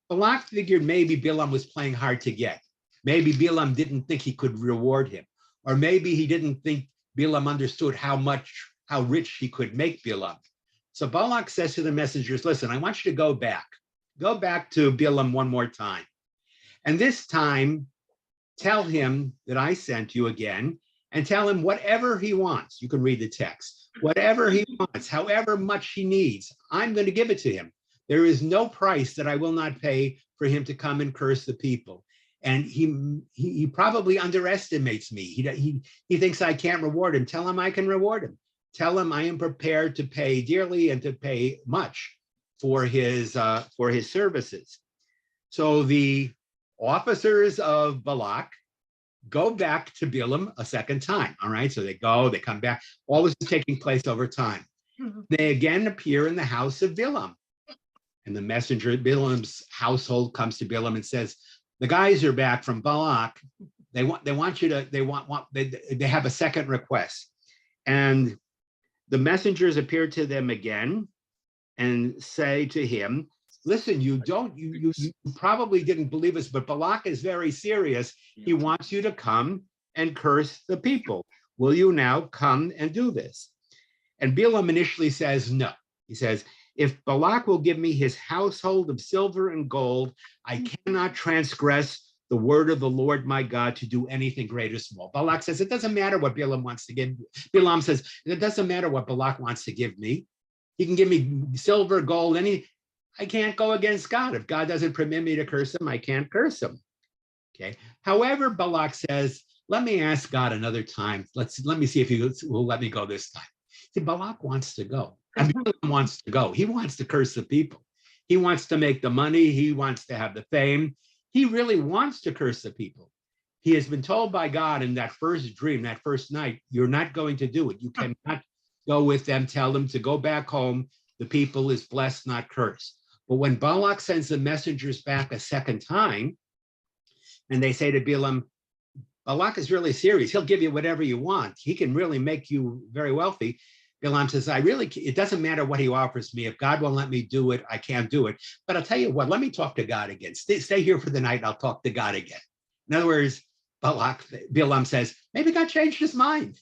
Balak figured maybe Balaam was playing hard to get. Maybe Balaam didn't think he could reward him. Or maybe he didn't think Balaam understood how how rich he could make Balaam. So Balak says to the messengers, listen, I want you to go back to Balaam one more time. And this time, tell him that I sent you again, and tell him whatever he wants. You can read the text. Whatever he wants, however much he needs, I'm going to give it to him. There is no price that I will not pay for him to come and curse the people. And he probably underestimates me. He thinks I can't reward him. Tell him I can reward him. Tell him I am prepared to pay dearly and to pay much for his services. So the officers of Balak go back to Balaam a second time. All right, so they come back. All this is taking place over time. They again appear in the house of Balaam. And the messenger of Balaam's household comes to Balaam and says, the guys are back from Balak. They have a second request. And the messengers appear to them again and say to him, listen, you probably didn't believe us, but Balak is very serious. He wants you to come and curse the people. Will you now come and do this? And Balaam initially says no. He says, if Balak will give me his household of silver and gold, I cannot transgress the word of the Lord my God to do anything great or small. Balak says, it doesn't matter what Balaam wants to give. Balaam says, it doesn't matter what Balak wants to give me. He can give me silver, gold, I can't go against God. If God doesn't permit me to curse him, I can't curse him. Okay. However, Balak says, let me ask God another time. Let me see if he will let me go this time. See, Balak wants to go. Balaam wants to go. He wants to curse the people. He wants to make the money. He wants to have the fame. He really wants to curse the people. He has been told by God in that first dream, that first night, you're not going to do it. You cannot go with them, tell them to go back home. The people is blessed, not cursed. But when Balak sends the messengers back a second time, and they say to Balaam, Balak is really serious. He'll give you whatever you want. He can really make you very wealthy. Balaam says, it doesn't matter what he offers me. If God won't let me do it, I can't do it. But I'll tell you what, let me talk to God again. Stay here for the night. I'll talk to God again. In other words, Balaam says, maybe God changed his mind.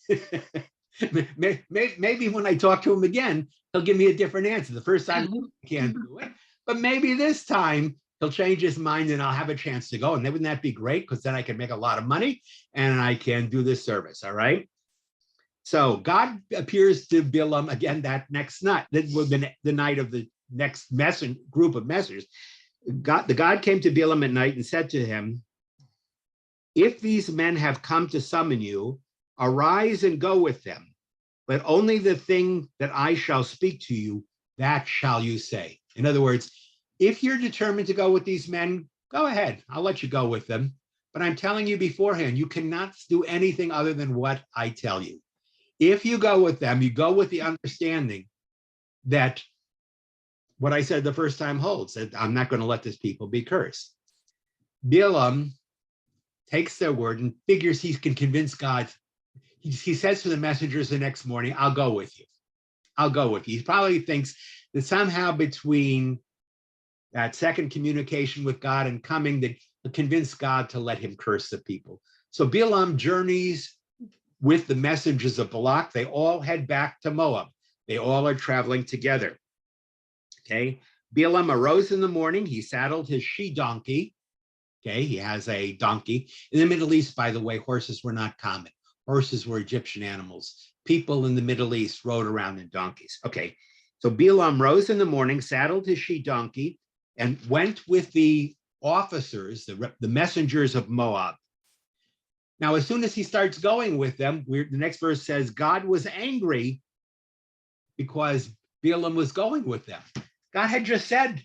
Maybe when I talk to him again, he'll give me a different answer. The first time I can't do it, but maybe this time he'll change his mind and I'll have a chance to go. And wouldn't that be great? Because then I can make a lot of money and I can do this service. All right. So God appears to Balaam again that next night. That was the night of the next group of messengers. The God came to Balaam at night and said to him, if these men have come to summon you, arise and go with them. But only the thing that I shall speak to you, that shall you say. In other words, if you're determined to go with these men, go ahead. I'll let you go with them. But I'm telling you beforehand, you cannot do anything other than what I tell you. If you go with them, you go with the understanding that what I said the first time holds, that I'm not going to let this people be cursed. Balaam takes their word and figures he can convince God. He says to the messengers the next morning, I'll go with you. I'll go with you. He probably thinks that somehow between that second communication with God and coming, that he'll convince God to let him curse the people. So Balaam journeys with the messengers of Balak. They all head back to Moab. They all are traveling together. Okay. Balaam arose in the morning. He saddled his she-donkey. Okay. He has a donkey. In the Middle East, by the way, horses were not common. Horses were Egyptian animals. People in the Middle East rode around in donkeys. Okay. So Balaam rose in the morning, saddled his she-donkey, and went with the officers, the messengers of Moab. Now, as soon as he starts going with them, the next verse says, God was angry because Balaam was going with them. God had just said,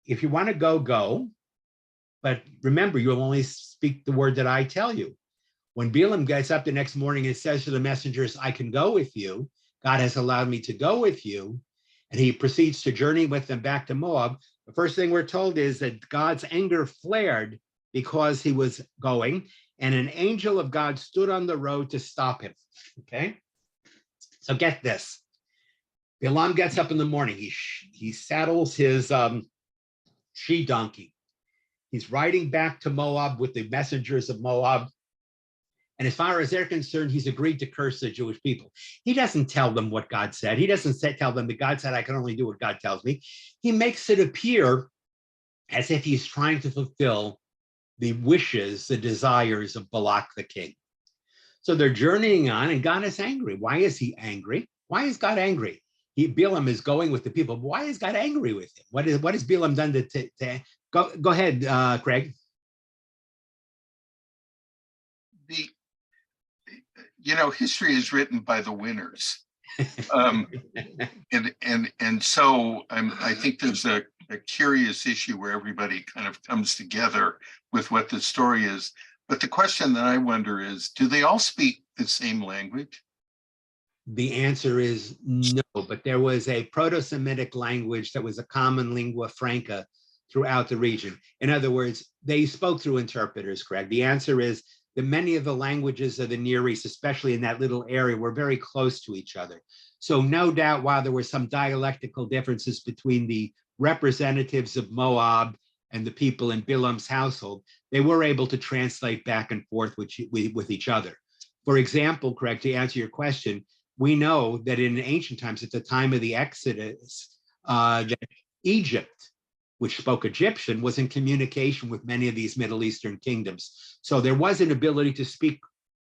if you want to go, go. But remember, you'll only speak the word that I tell you. When Balaam gets up the next morning and says to the messengers, I can go with you. God has allowed me to go with you. And he proceeds to journey with them back to Moab. The first thing we're told is that God's anger flared because he was going. And an angel of God stood on the road to stop him. Okay. So get this. Balaam gets up in the morning. He saddles his she-donkey. He's riding back to Moab with the messengers of Moab. And as far as they're concerned, he's agreed to curse the Jewish people. He doesn't tell them what God said. He doesn't tell them that God said, I can only do what God tells me. He makes it appear as if he's trying to fulfill the wishes, the desires of Balak the king. So they're journeying on, and God is angry. Why is he angry? Why is God angry? Balaam is going with the people. But why is God angry with him? What has Balaam done to go ahead, Craig? History is written by the winners. And so I think there's a curious issue where everybody kind of comes together with what the story is. But the question that I wonder is, do they all speak the same language? The answer is no, but there was a Proto-Semitic language that was a common lingua franca throughout the region. In other words, they spoke through interpreters, Craig. The answer is that many of the languages of the Near East, especially in that little area, were very close to each other. So no doubt, while there were some dialectical differences between the representatives of Moab and the people in Bilam's household, they were able to translate back and forth with each other. For example, Craig, to answer your question, we know that in ancient times, at the time of the Exodus, that Egypt, which spoke Egyptian, was in communication with many of these Middle Eastern kingdoms. So there was an ability to speak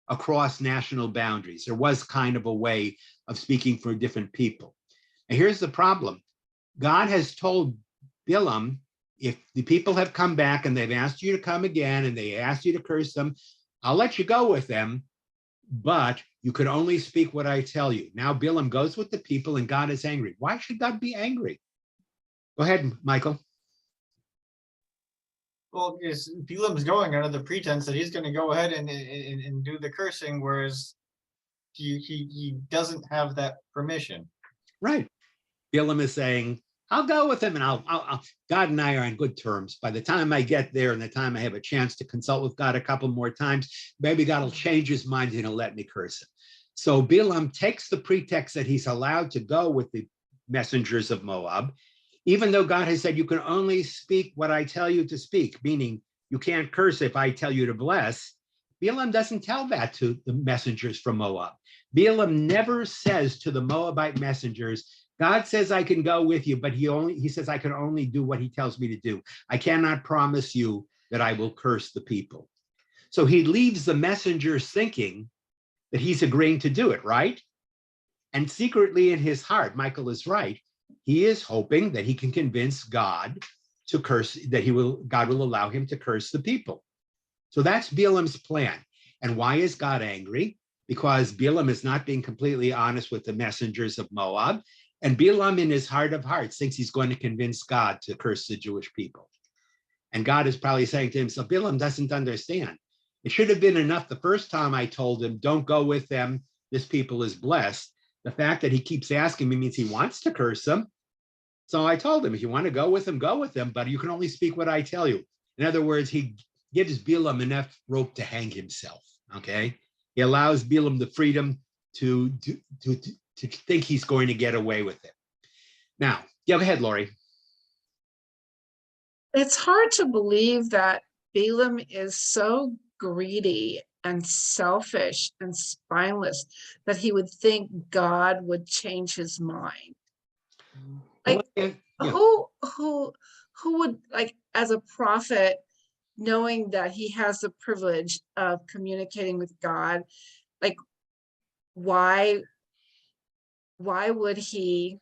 across national boundaries. There was kind of a way of speaking for different people. And here's the problem. God has told Balaam, if the people have come back and they've asked you to come again and they asked you to curse them, I'll let you go with them, but you can only speak what I tell you. Now Balaam goes with the people and God is angry. Why should God be angry? Go ahead, Michael. Well, because Balaam's going under the pretense that he's going to go ahead and do the cursing, whereas he doesn't have that permission. Right. Balaam is saying, I'll go with him and I'll God and I are on good terms. By the time I get there and the time I have a chance to consult with God a couple more times, maybe God will change his mind and he'll let me curse him. So Balaam takes the pretext that he's allowed to go with the messengers of Moab, even though God has said you can only speak what I tell you to speak, meaning you can't curse if I tell you to bless. Balaam doesn't tell that to the messengers from Moab. Balaam never says to the Moabite messengers, God says I can go with you, but he says I can only do what he tells me to do. I cannot promise you that I will curse the people. So he leaves the messengers thinking that he's agreeing to do it, right? And secretly in his heart, Michael is right. He is hoping that he can convince God to curse, that God will allow him to curse the people. So that's Balaam's plan. And why is God angry? Because Balaam is not being completely honest with the messengers of Moab. And Balaam, in his heart of hearts, thinks he's going to convince God to curse the Jewish people. And God is probably saying to him, so Balaam doesn't understand. It should have been enough the first time I told him, don't go with them. This people is blessed. The fact that he keeps asking me means he wants to curse them. So I told him, if you want to go with them, but you can only speak what I tell you. In other words, he gives Balaam enough rope to hang himself, okay? He allows Balaam the freedom to think he's going to get away with it. Now, go ahead, Lori. It's hard to believe that Balaam is so greedy and selfish and spineless that he would think God would change his mind. Like, who would, like, as a prophet, knowing that he has the privilege of communicating with God, like, why would he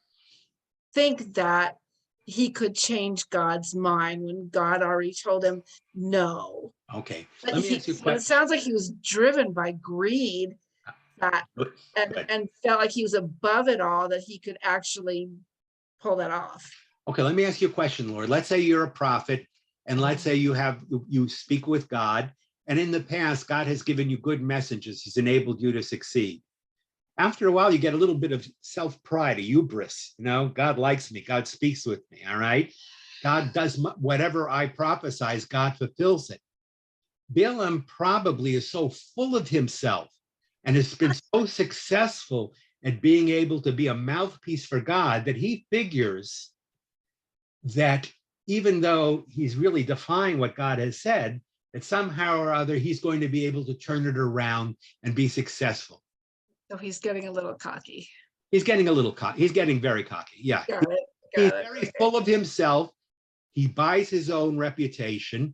think that he could change God's mind when God already told him no? Okay. But, Let me ask you a but it question. sounds like he was driven by greed and felt like he was above it all, that he could actually pull that off. Okay, let me ask you a question, Lord. Let's say you're a prophet, and let's say you speak with God, and in the past, God has given you good messages. He's enabled you to succeed. After a while, you get a little bit of self-pride, a hubris. God likes me. God speaks with me, all right? God does whatever I prophesize, God fulfills it. Balaam probably is so full of himself and has been so successful at being able to be a mouthpiece for God that he figures that even though he's really defying what God has said, that somehow or other he's going to be able to turn it around and be successful. So he's getting a little cocky. He's getting a little cocky. He's getting very cocky. Yeah. Got it. He's Got it. very Okay. full of himself. He buys his own reputation.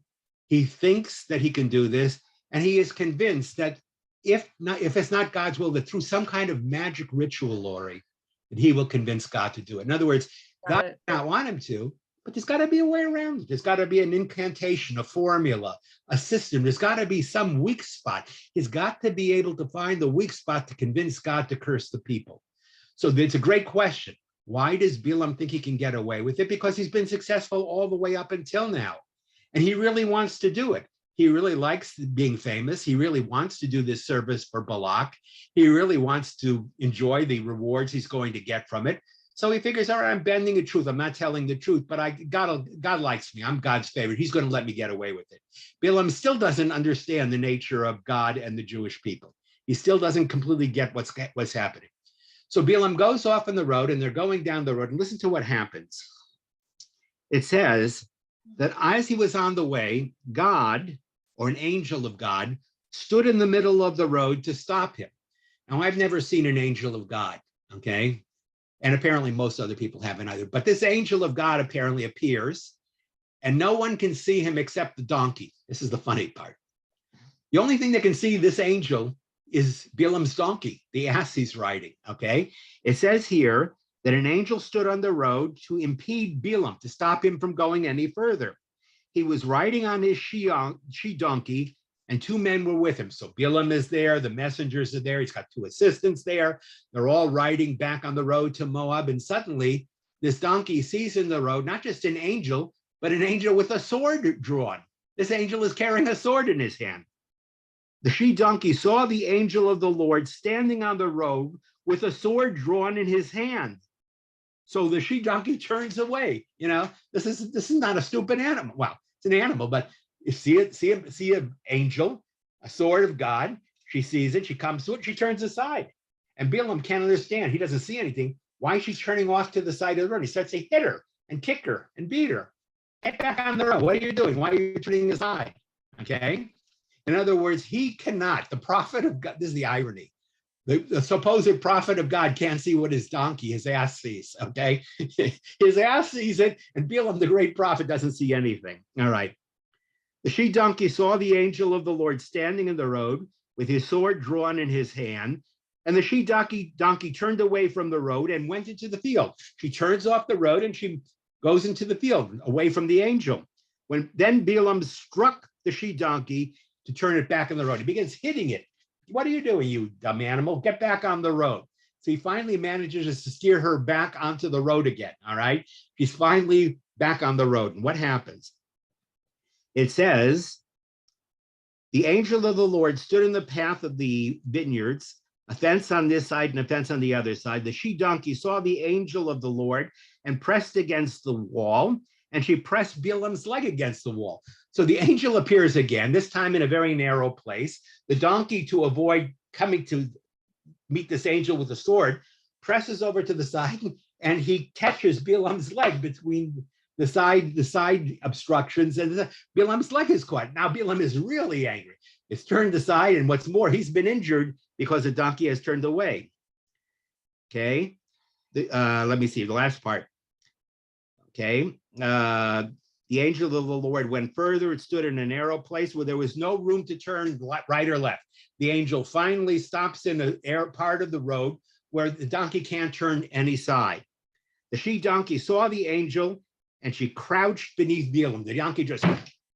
He thinks that he can do this, and he is convinced that if it's not God's will, that through some kind of magic ritual, Lori, that he will convince God to do it. In other words, Got God it. does not want him to, but there's got to be a way around it. There's got to be an incantation, a formula, a system. There's got to be some weak spot. He's got to be able to find the weak spot to convince God to curse the people. So it's a great question. Why does Balaam think he can get away with it? Because he's been successful all the way up until now. And he really wants to do it. He really likes being famous. He really wants to do this service for Balak. He really wants to enjoy the rewards he's going to get from it. So he figures, all right, I'm bending the truth. I'm not telling the truth, but God likes me. I'm God's favorite. He's going to let me get away with it. Balaam still doesn't understand the nature of God and the Jewish people. He still doesn't completely get what's happening. So Balaam goes off on the road, and they're going down the road, and listen to what happens. It says that as he was on the way, God, or an angel of God, stood in the middle of the road to stop him. Now, I've never seen an angel of God, okay? And apparently most other people haven't either. But this angel of God apparently appears, and no one can see him except the donkey. This is the funny part. The only thing that can see this angel is Balaam's donkey, the ass he's riding, okay? It says here that an angel stood on the road to impede Balaam, to stop him from going any further. He was riding on his she-donkey, and two men were with him. So Balaam is there, the messengers are there, he's got two assistants there. They're all riding back on the road to Moab, and suddenly this donkey sees in the road, not just an angel, but an angel with a sword drawn. This angel is carrying a sword in his hand. The she-donkey saw the angel of the Lord standing on the road with a sword drawn in his hand. So the she-donkey turns away. You know, this is not a stupid animal. Well, it's an animal, but you see an angel, a sword of God. She sees it, she comes to it, she turns aside. And Balaam can't understand. He doesn't see anything. Why she's turning off to the side of the road. He starts to hit her and kick her and beat her. Get back on the road. What are you doing? Why are you turning aside? Okay. In other words, he cannot, the prophet of God, this is the irony. The supposed prophet of God can't see what his donkey, his ass sees, okay? His ass sees it, and Balaam, the great prophet, doesn't see anything. All right. The she-donkey saw the angel of the Lord standing in the road with his sword drawn in his hand, and the she-donkey turned away from the road and went into the field. She turns off the road and she goes into the field, away from the angel. Then Balaam struck the she-donkey to turn it back on the road. He begins hitting it. What are you doing, you dumb animal? Get back on the road. So he finally manages to steer her back onto the road again, all right? She's finally back on the road. And what happens? It says, the angel of the Lord stood in the path of the vineyards, a fence on this side and a fence on the other side. The she-donkey saw the angel of the Lord and pressed against the wall, and she pressed Balaam's leg against the wall. So the angel appears again, this time in a very narrow place. The donkey, to avoid coming to meet this angel with a sword, presses over to the side, and he catches Balaam's leg between the side obstructions, and Balaam's leg is caught. Now Balaam is really angry. It's turned aside, and what's more, he's been injured because the donkey has turned away. Okay, let me see the last part. Okay, the angel of the Lord went further. It stood in a narrow place where there was no room to turn right or left. The angel finally stops in a part of the road where the donkey can't turn any side. The she-donkey saw the angel, and she crouched beneath Balaam. The donkey just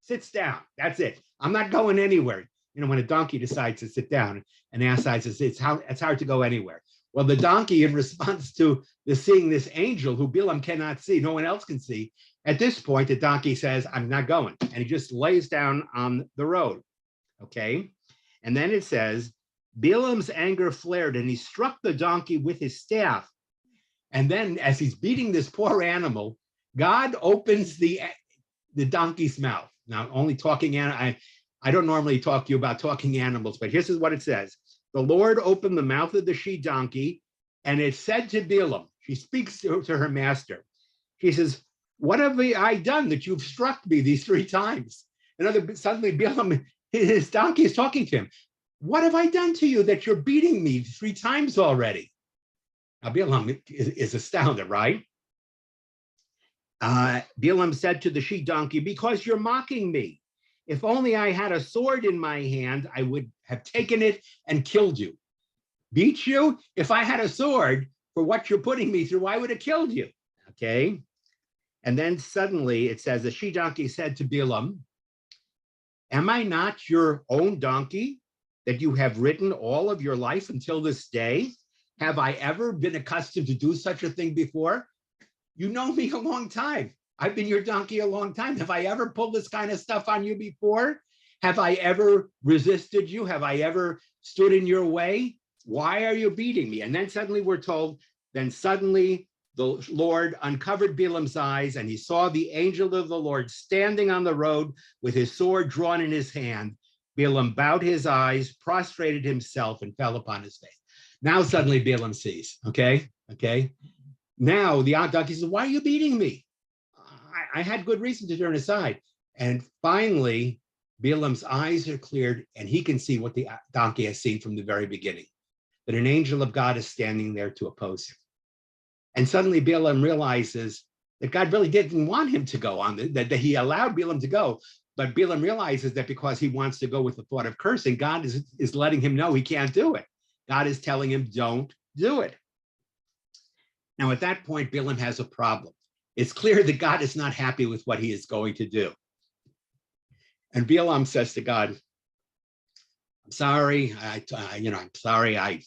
sits down. That's it. I'm not going anywhere. You know, when a donkey decides to sit down, an ass says it's hard to go anywhere. Well, the donkey, in response to seeing this angel who Balaam cannot see, no one else can see, at this point, the donkey says, I'm not going. And he just lays down on the road. Okay. And then it says, Balaam's anger flared, and he struck the donkey with his staff. And then as he's beating this poor animal, God opens the donkey's mouth. Now, only talking, I don't normally talk to you about talking animals, but here's what it says. The Lord opened the mouth of the she-donkey, and it said to Balaam, she speaks to her master. She says, what have I done that you've struck me these 3 times? Suddenly Balaam, his donkey is talking to him. What have I done to you that you're beating me 3 times already? Now Balaam is astounded, right? Balaam said to the she donkey, because you're mocking me. If only I had a sword in my hand, I would have taken it and killed you. Beat you? If I had a sword for what you're putting me through, I would have killed you. Okay. And then suddenly it says, the she donkey said to Balaam, am I not your own donkey that you have ridden all of your life until this day? Have I ever been accustomed to do such a thing before? You know me a long time. I've been your donkey a long time. Have I ever pulled this kind of stuff on you before? Have I ever resisted you? Have I ever stood in your way? Why are you beating me? And then suddenly we're told, then suddenly the Lord uncovered Balaam's eyes, and he saw the angel of the Lord standing on the road with his sword drawn in his hand. Balaam bowed his eyes, prostrated himself, and fell upon his face. Now suddenly Balaam sees, okay? Now the donkey says, why are you beating me? I had good reason to turn aside. And finally, Balaam's eyes are cleared, and he can see what the donkey has seen from the very beginning, that an angel of God is standing there to oppose him. And suddenly Balaam realizes that God really didn't want him to go on, that he allowed Balaam to go. But Balaam realizes that because he wants to go with the thought of cursing, God is letting him know he can't do it. God is telling him, don't do it. Now, at that point, Balaam has a problem. It's clear that God is not happy with what he is going to do. And Balaam says to God, I'm sorry, I'm sorry, I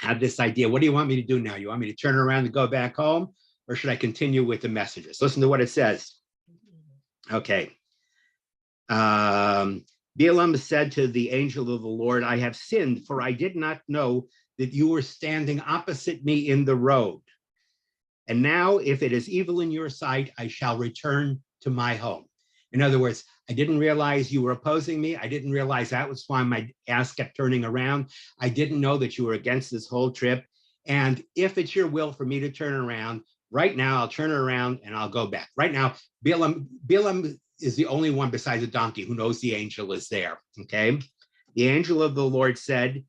had this idea. What do you want me to do now? You want me to turn around and go back home, or should I continue with the messengers? Listen to what it says. Okay. Balaam said to the angel of the Lord, I have sinned, for I did not know that you were standing opposite me in the road. And now, if it is evil in your sight, I shall return to my home. In other words, I didn't realize you were opposing me. I didn't realize that was why my ass kept turning around. I didn't know that you were against this whole trip. And if it's your will for me to turn around, right now, I'll turn around and I'll go back. Right now, Balaam is the only one besides the donkey who knows the angel is there, okay? The angel of the Lord said,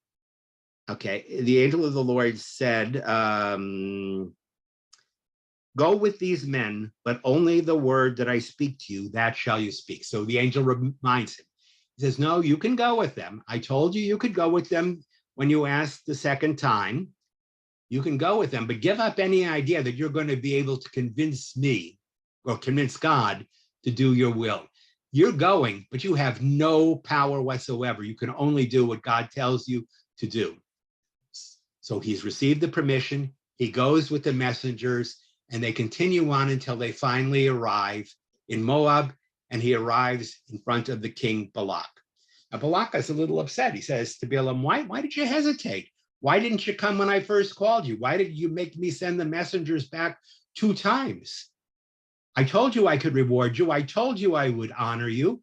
go with these men, but only the word that I speak to you, that shall you speak. So the angel reminds him. He says, no, you can go with them. I told you could go with them when you asked the second time. You can go with them, but give up any idea that you're going to be able to convince me or convince God to do your will. You're going, but you have no power whatsoever. You can only do what God tells you to do. So he's received the permission. He goes with the messengers, and they continue on until they finally arrive in Moab, and he arrives in front of the king Balak. Now, Balak is a little upset. He says to Balaam, why did you hesitate? Why didn't you come when I first called you? Why did you make me send the messengers back 2 times? I told you I could reward you. I told you I would honor you.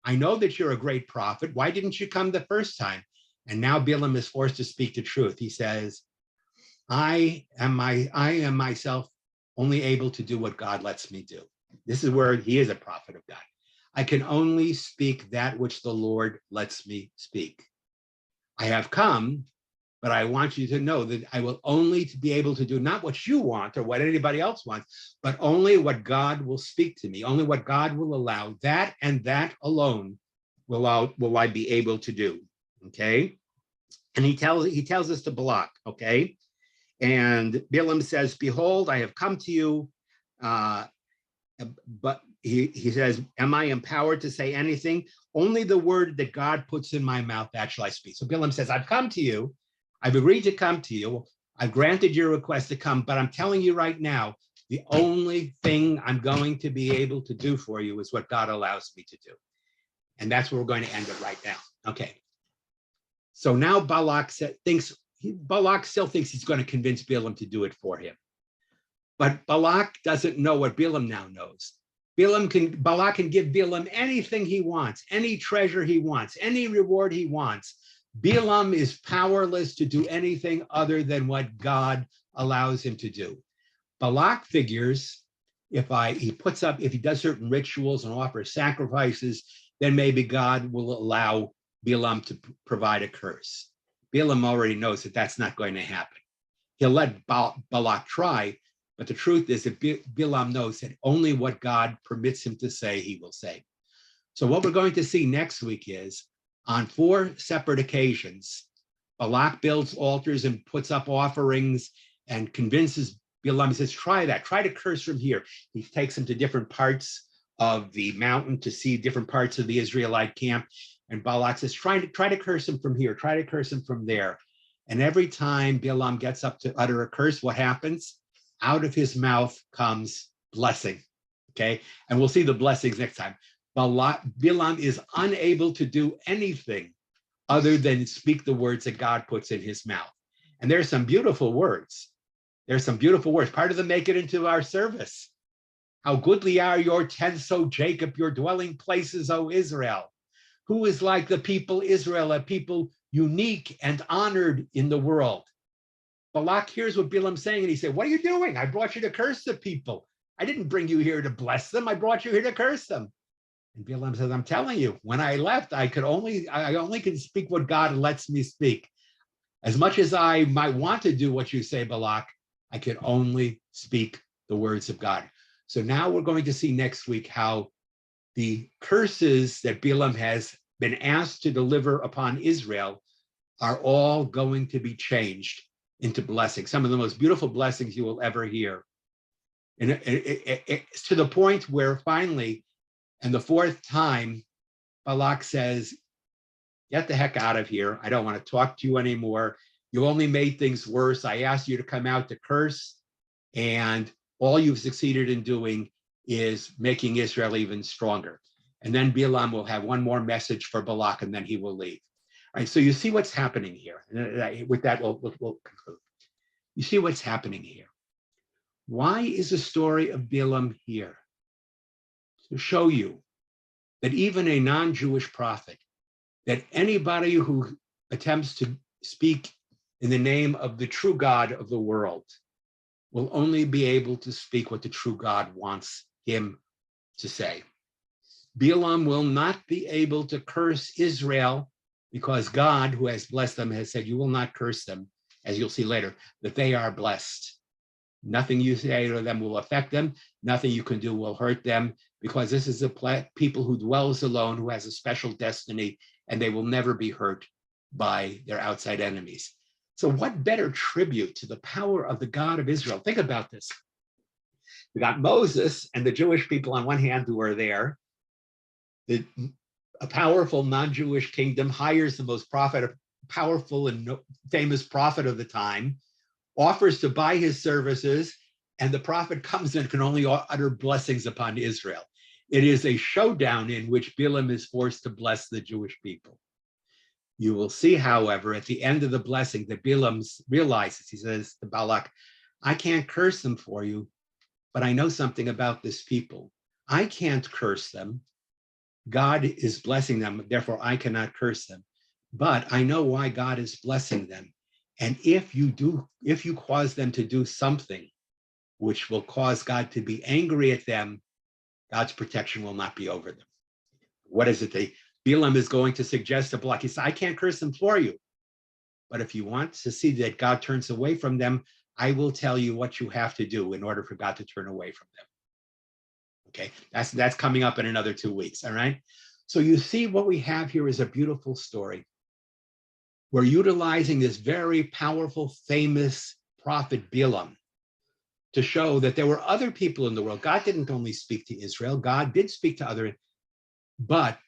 I know that you're a great prophet. Why didn't you come the first time? And now Balaam is forced to speak the truth. He says, I am myself only able to do what God lets me do. This is where he is a prophet of God. I can only speak that which the Lord lets me speak. I have come, but I want you to know that I will only be able to do not what you want or what anybody else wants, but only what God will speak to me, only what God will allow. That and that alone will I be able to do, okay? And he tells us to Balak, okay? And Balaam says, behold, I have come to you, but he says, am I empowered to say anything? Only the word that God puts in my mouth, that shall I speak. So Balaam says, I've come to you. I've agreed to come to you. I've granted your request to come, but I'm telling you right now, the only thing I'm going to be able to do for you is what God allows me to do. And that's where we're going to end it right now. Okay. So now Balak still thinks he's going to convince Balaam to do it for him. But Balak doesn't know what Balaam now knows. Balak can give Balaam anything he wants, any treasure he wants, any reward he wants. Balaam is powerless to do anything other than what God allows him to do. Balak figures if he does certain rituals and offers sacrifices, then maybe God will allow Balaam to provide a curse. Balaam already knows that that's not going to happen. He'll let Balak try, but the truth is that Balaam knows that only what God permits him to say, he will say. So what we're going to see next week is, on 4 separate occasions, Balak builds altars and puts up offerings and convinces Balaam. He says, try that, try to curse from here. He takes him to different parts of the mountain to see different parts of the Israelite camp. And Balak says, try to curse him from here, try to curse him from there. And every time Balaam gets up to utter a curse, what happens? Out of his mouth comes blessing, okay? And we'll see the blessings next time. Balaam is unable to do anything other than speak the words that God puts in his mouth. And there's some beautiful words. There's some beautiful words. Part of them make it into our service. How goodly are your tents, O Jacob, your dwelling places, O Israel. Who is like the people Israel, a people unique and honored in the world? Balak hears what Balaam's saying, and he said, what are you doing? I brought you to curse the people. I didn't bring you here to bless them. I brought you here to curse them. And Balaam says, I'm telling you, when I left, I only can speak what God lets me speak. As much as I might want to do what you say, Balak, I can only speak the words of God. So now we're going to see next week how the curses that Balaam has been asked to deliver upon Israel are all going to be changed into blessings, some of the most beautiful blessings you will ever hear. And it's to the point where finally, and the 4th time, Balak says, get the heck out of here. I don't want to talk to you anymore. You only made things worse. I asked you to come out to curse, and all you've succeeded in doing is making Israel even stronger. And then Balaam will have one more message for Balak, and then he will leave. All right, so you see what's happening here. And with that, we'll conclude. You see what's happening here. Why is the story of Balaam here? To show you that even a non-Jewish prophet, that anybody who attempts to speak in the name of the true God of the world will only be able to speak what the true God wants him to say. Balaam will not be able to curse Israel because God, who has blessed them, has said, you will not curse them, as you'll see later, that they are blessed. Nothing you say to them will affect them. Nothing you can do will hurt them, because this is a people who dwells alone, who has a special destiny, and they will never be hurt by their outside enemies. So what better tribute to the power of the God of Israel? Think about this. We got Moses and the Jewish people on one hand who are there. A powerful non-Jewish kingdom hires the most powerful and famous prophet of the time, offers to buy his services, and the prophet comes and can only utter blessings upon Israel. It is a showdown in which Balaam is forced to bless the Jewish people. You will see, however, at the end of the blessing that Balaam realizes, he says to Balak, I can't curse them for you, but I know something about this people. I can't curse them. God is blessing them, therefore I cannot curse them. But I know why God is blessing them. And if you cause them to do something which will cause God to be angry at them, God's protection will not be over them. What is it? Balaam is going to suggest to Balak, he says, I can't curse them for you. But if you want to see that God turns away from them, I will tell you what you have to do in order for God to turn away from them. Okay, that's coming up in another 2 weeks, all right? So you see what we have here is a beautiful story. We're utilizing this very powerful, famous prophet Balaam to show that there were other people in the world. God didn't only speak to Israel, God did speak to others, but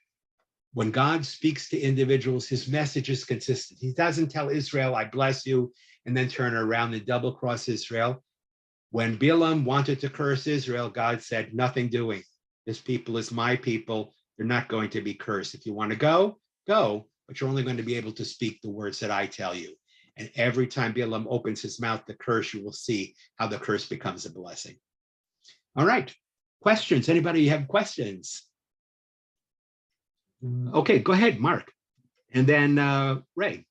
when God speaks to individuals, his message is consistent. He doesn't tell Israel, I bless you, and then turn around and double cross Israel. When Balaam wanted to curse Israel, God said, nothing doing. This people is my people. They're not going to be cursed. If you want to go, go, but you're only going to be able to speak the words that I tell you. And every time Balaam opens his mouth to curse, you will see how the curse becomes a blessing. All right, questions? Anybody have questions? Okay, go ahead, Mark. And then Ray.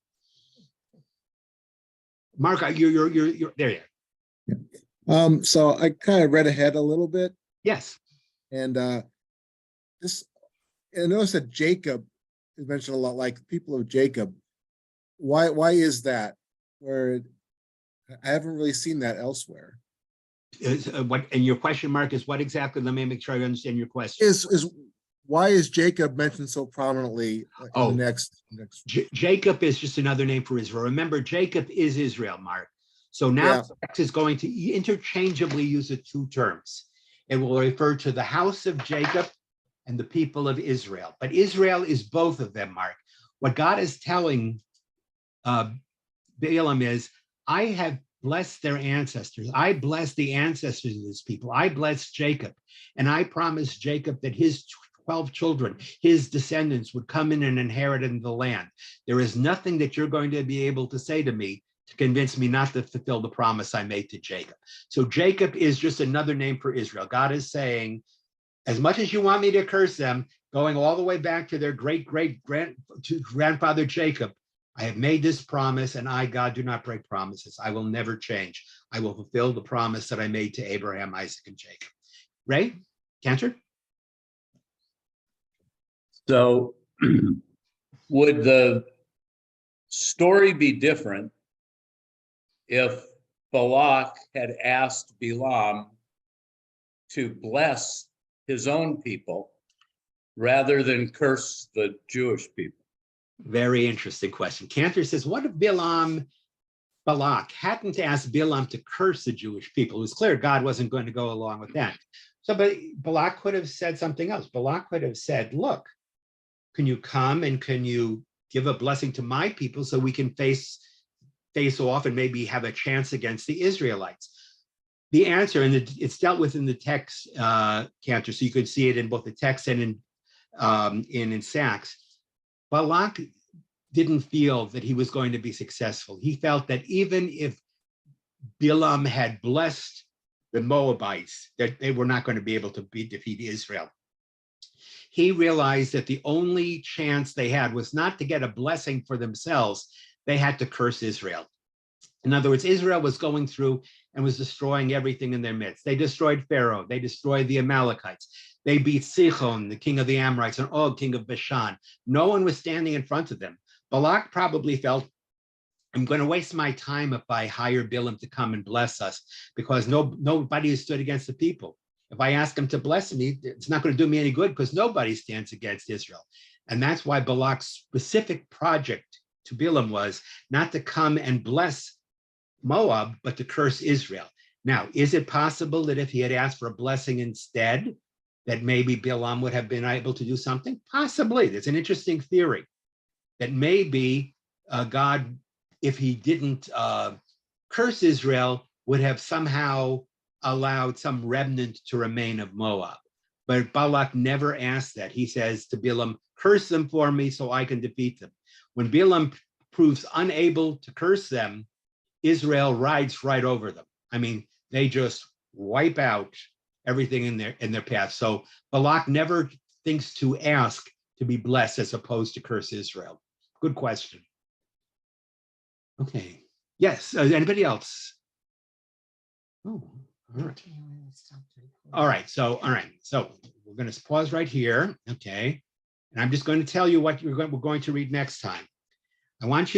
Mark, you're there. So I kind of read ahead a little bit Yes. and this, and I noticed that Jacob is mentioned a lot, like people of Jacob. Why is that? Where I haven't really seen that elsewhere. What, and your question mark is what exactly? Let me make sure I understand your question. Is why is Jacob mentioned so prominently in Oh. the next? Jacob is just another name for Israel. Remember, Jacob is Israel, Mark. So now Yeah. the text is going to interchangeably use the two terms. It will refer to the house of Jacob and the people of Israel. But Israel is both of them, Mark. What God is telling Balaam is, I have blessed their ancestors. I bless the ancestors of this people. I bless Jacob. And I promised Jacob that his 12 children, his descendants would come in and inherit in the land. There is nothing that you're going to be able to say to me to convince me not to fulfill the promise I made to Jacob. So Jacob is just another name for Israel. God is saying, as much as you want me to curse them, going all the way back to their grandfather Jacob, I have made this promise, and I, God, do not break promises. I will never change. I will fulfill the promise that I made to Abraham, Isaac, and Jacob. Ray, Cantor? So would the story be different if Balak had asked Balaam to bless his own people rather than curse the Jewish people? Very interesting question. Cantor says, what if Balak hadn't asked Balaam to curse the Jewish people? It was clear God wasn't going to go along with that. So, but Balak could have said something else. Balak could have said, look, can you come and can you give a blessing to my people so we can face off and maybe have a chance against the Israelites? The answer, and it's dealt with in the text, Cantor, so you could see it in both the text and in Sachs. Balak didn't feel that he was going to be successful. He felt that even if Balaam had blessed the Moabites, that they were not going to be able to defeat Israel. He realized that the only chance they had was not to get a blessing for themselves. They had to curse Israel. In other words, Israel was going through and was destroying everything in their midst. They destroyed Pharaoh. They destroyed the Amalekites. They beat Sihon, the king of the Amorites, and Og, king of Bashan. No one was standing in front of them. Balak probably felt, I'm going to waste my time if I hire Balaam to come and bless us, because nobody has stood against the people. If I ask him to bless me, it's not going to do me any good because nobody stands against Israel. And that's why Balak's specific project to Balaam was not to come and bless Moab, but to curse Israel. Now, is it possible that if he had asked for a blessing instead, that maybe Balaam would have been able to do something? Possibly. There's an interesting theory that maybe God, if he didn't curse Israel, would have somehow allowed some remnant to remain of Moab. But Balak never asked that. He says to Balaam, curse them for me so I can defeat them. When Balaam proves unable to curse them, Israel rides right over them. I mean, they just wipe out everything in their path. So Balak never thinks to ask to be blessed as opposed to curse Israel. Good question. Okay. Yes. Anybody else? Oh, all right. All right. So we're going to pause right here. Okay. And I'm just going to tell you what we're going to read next time. I want you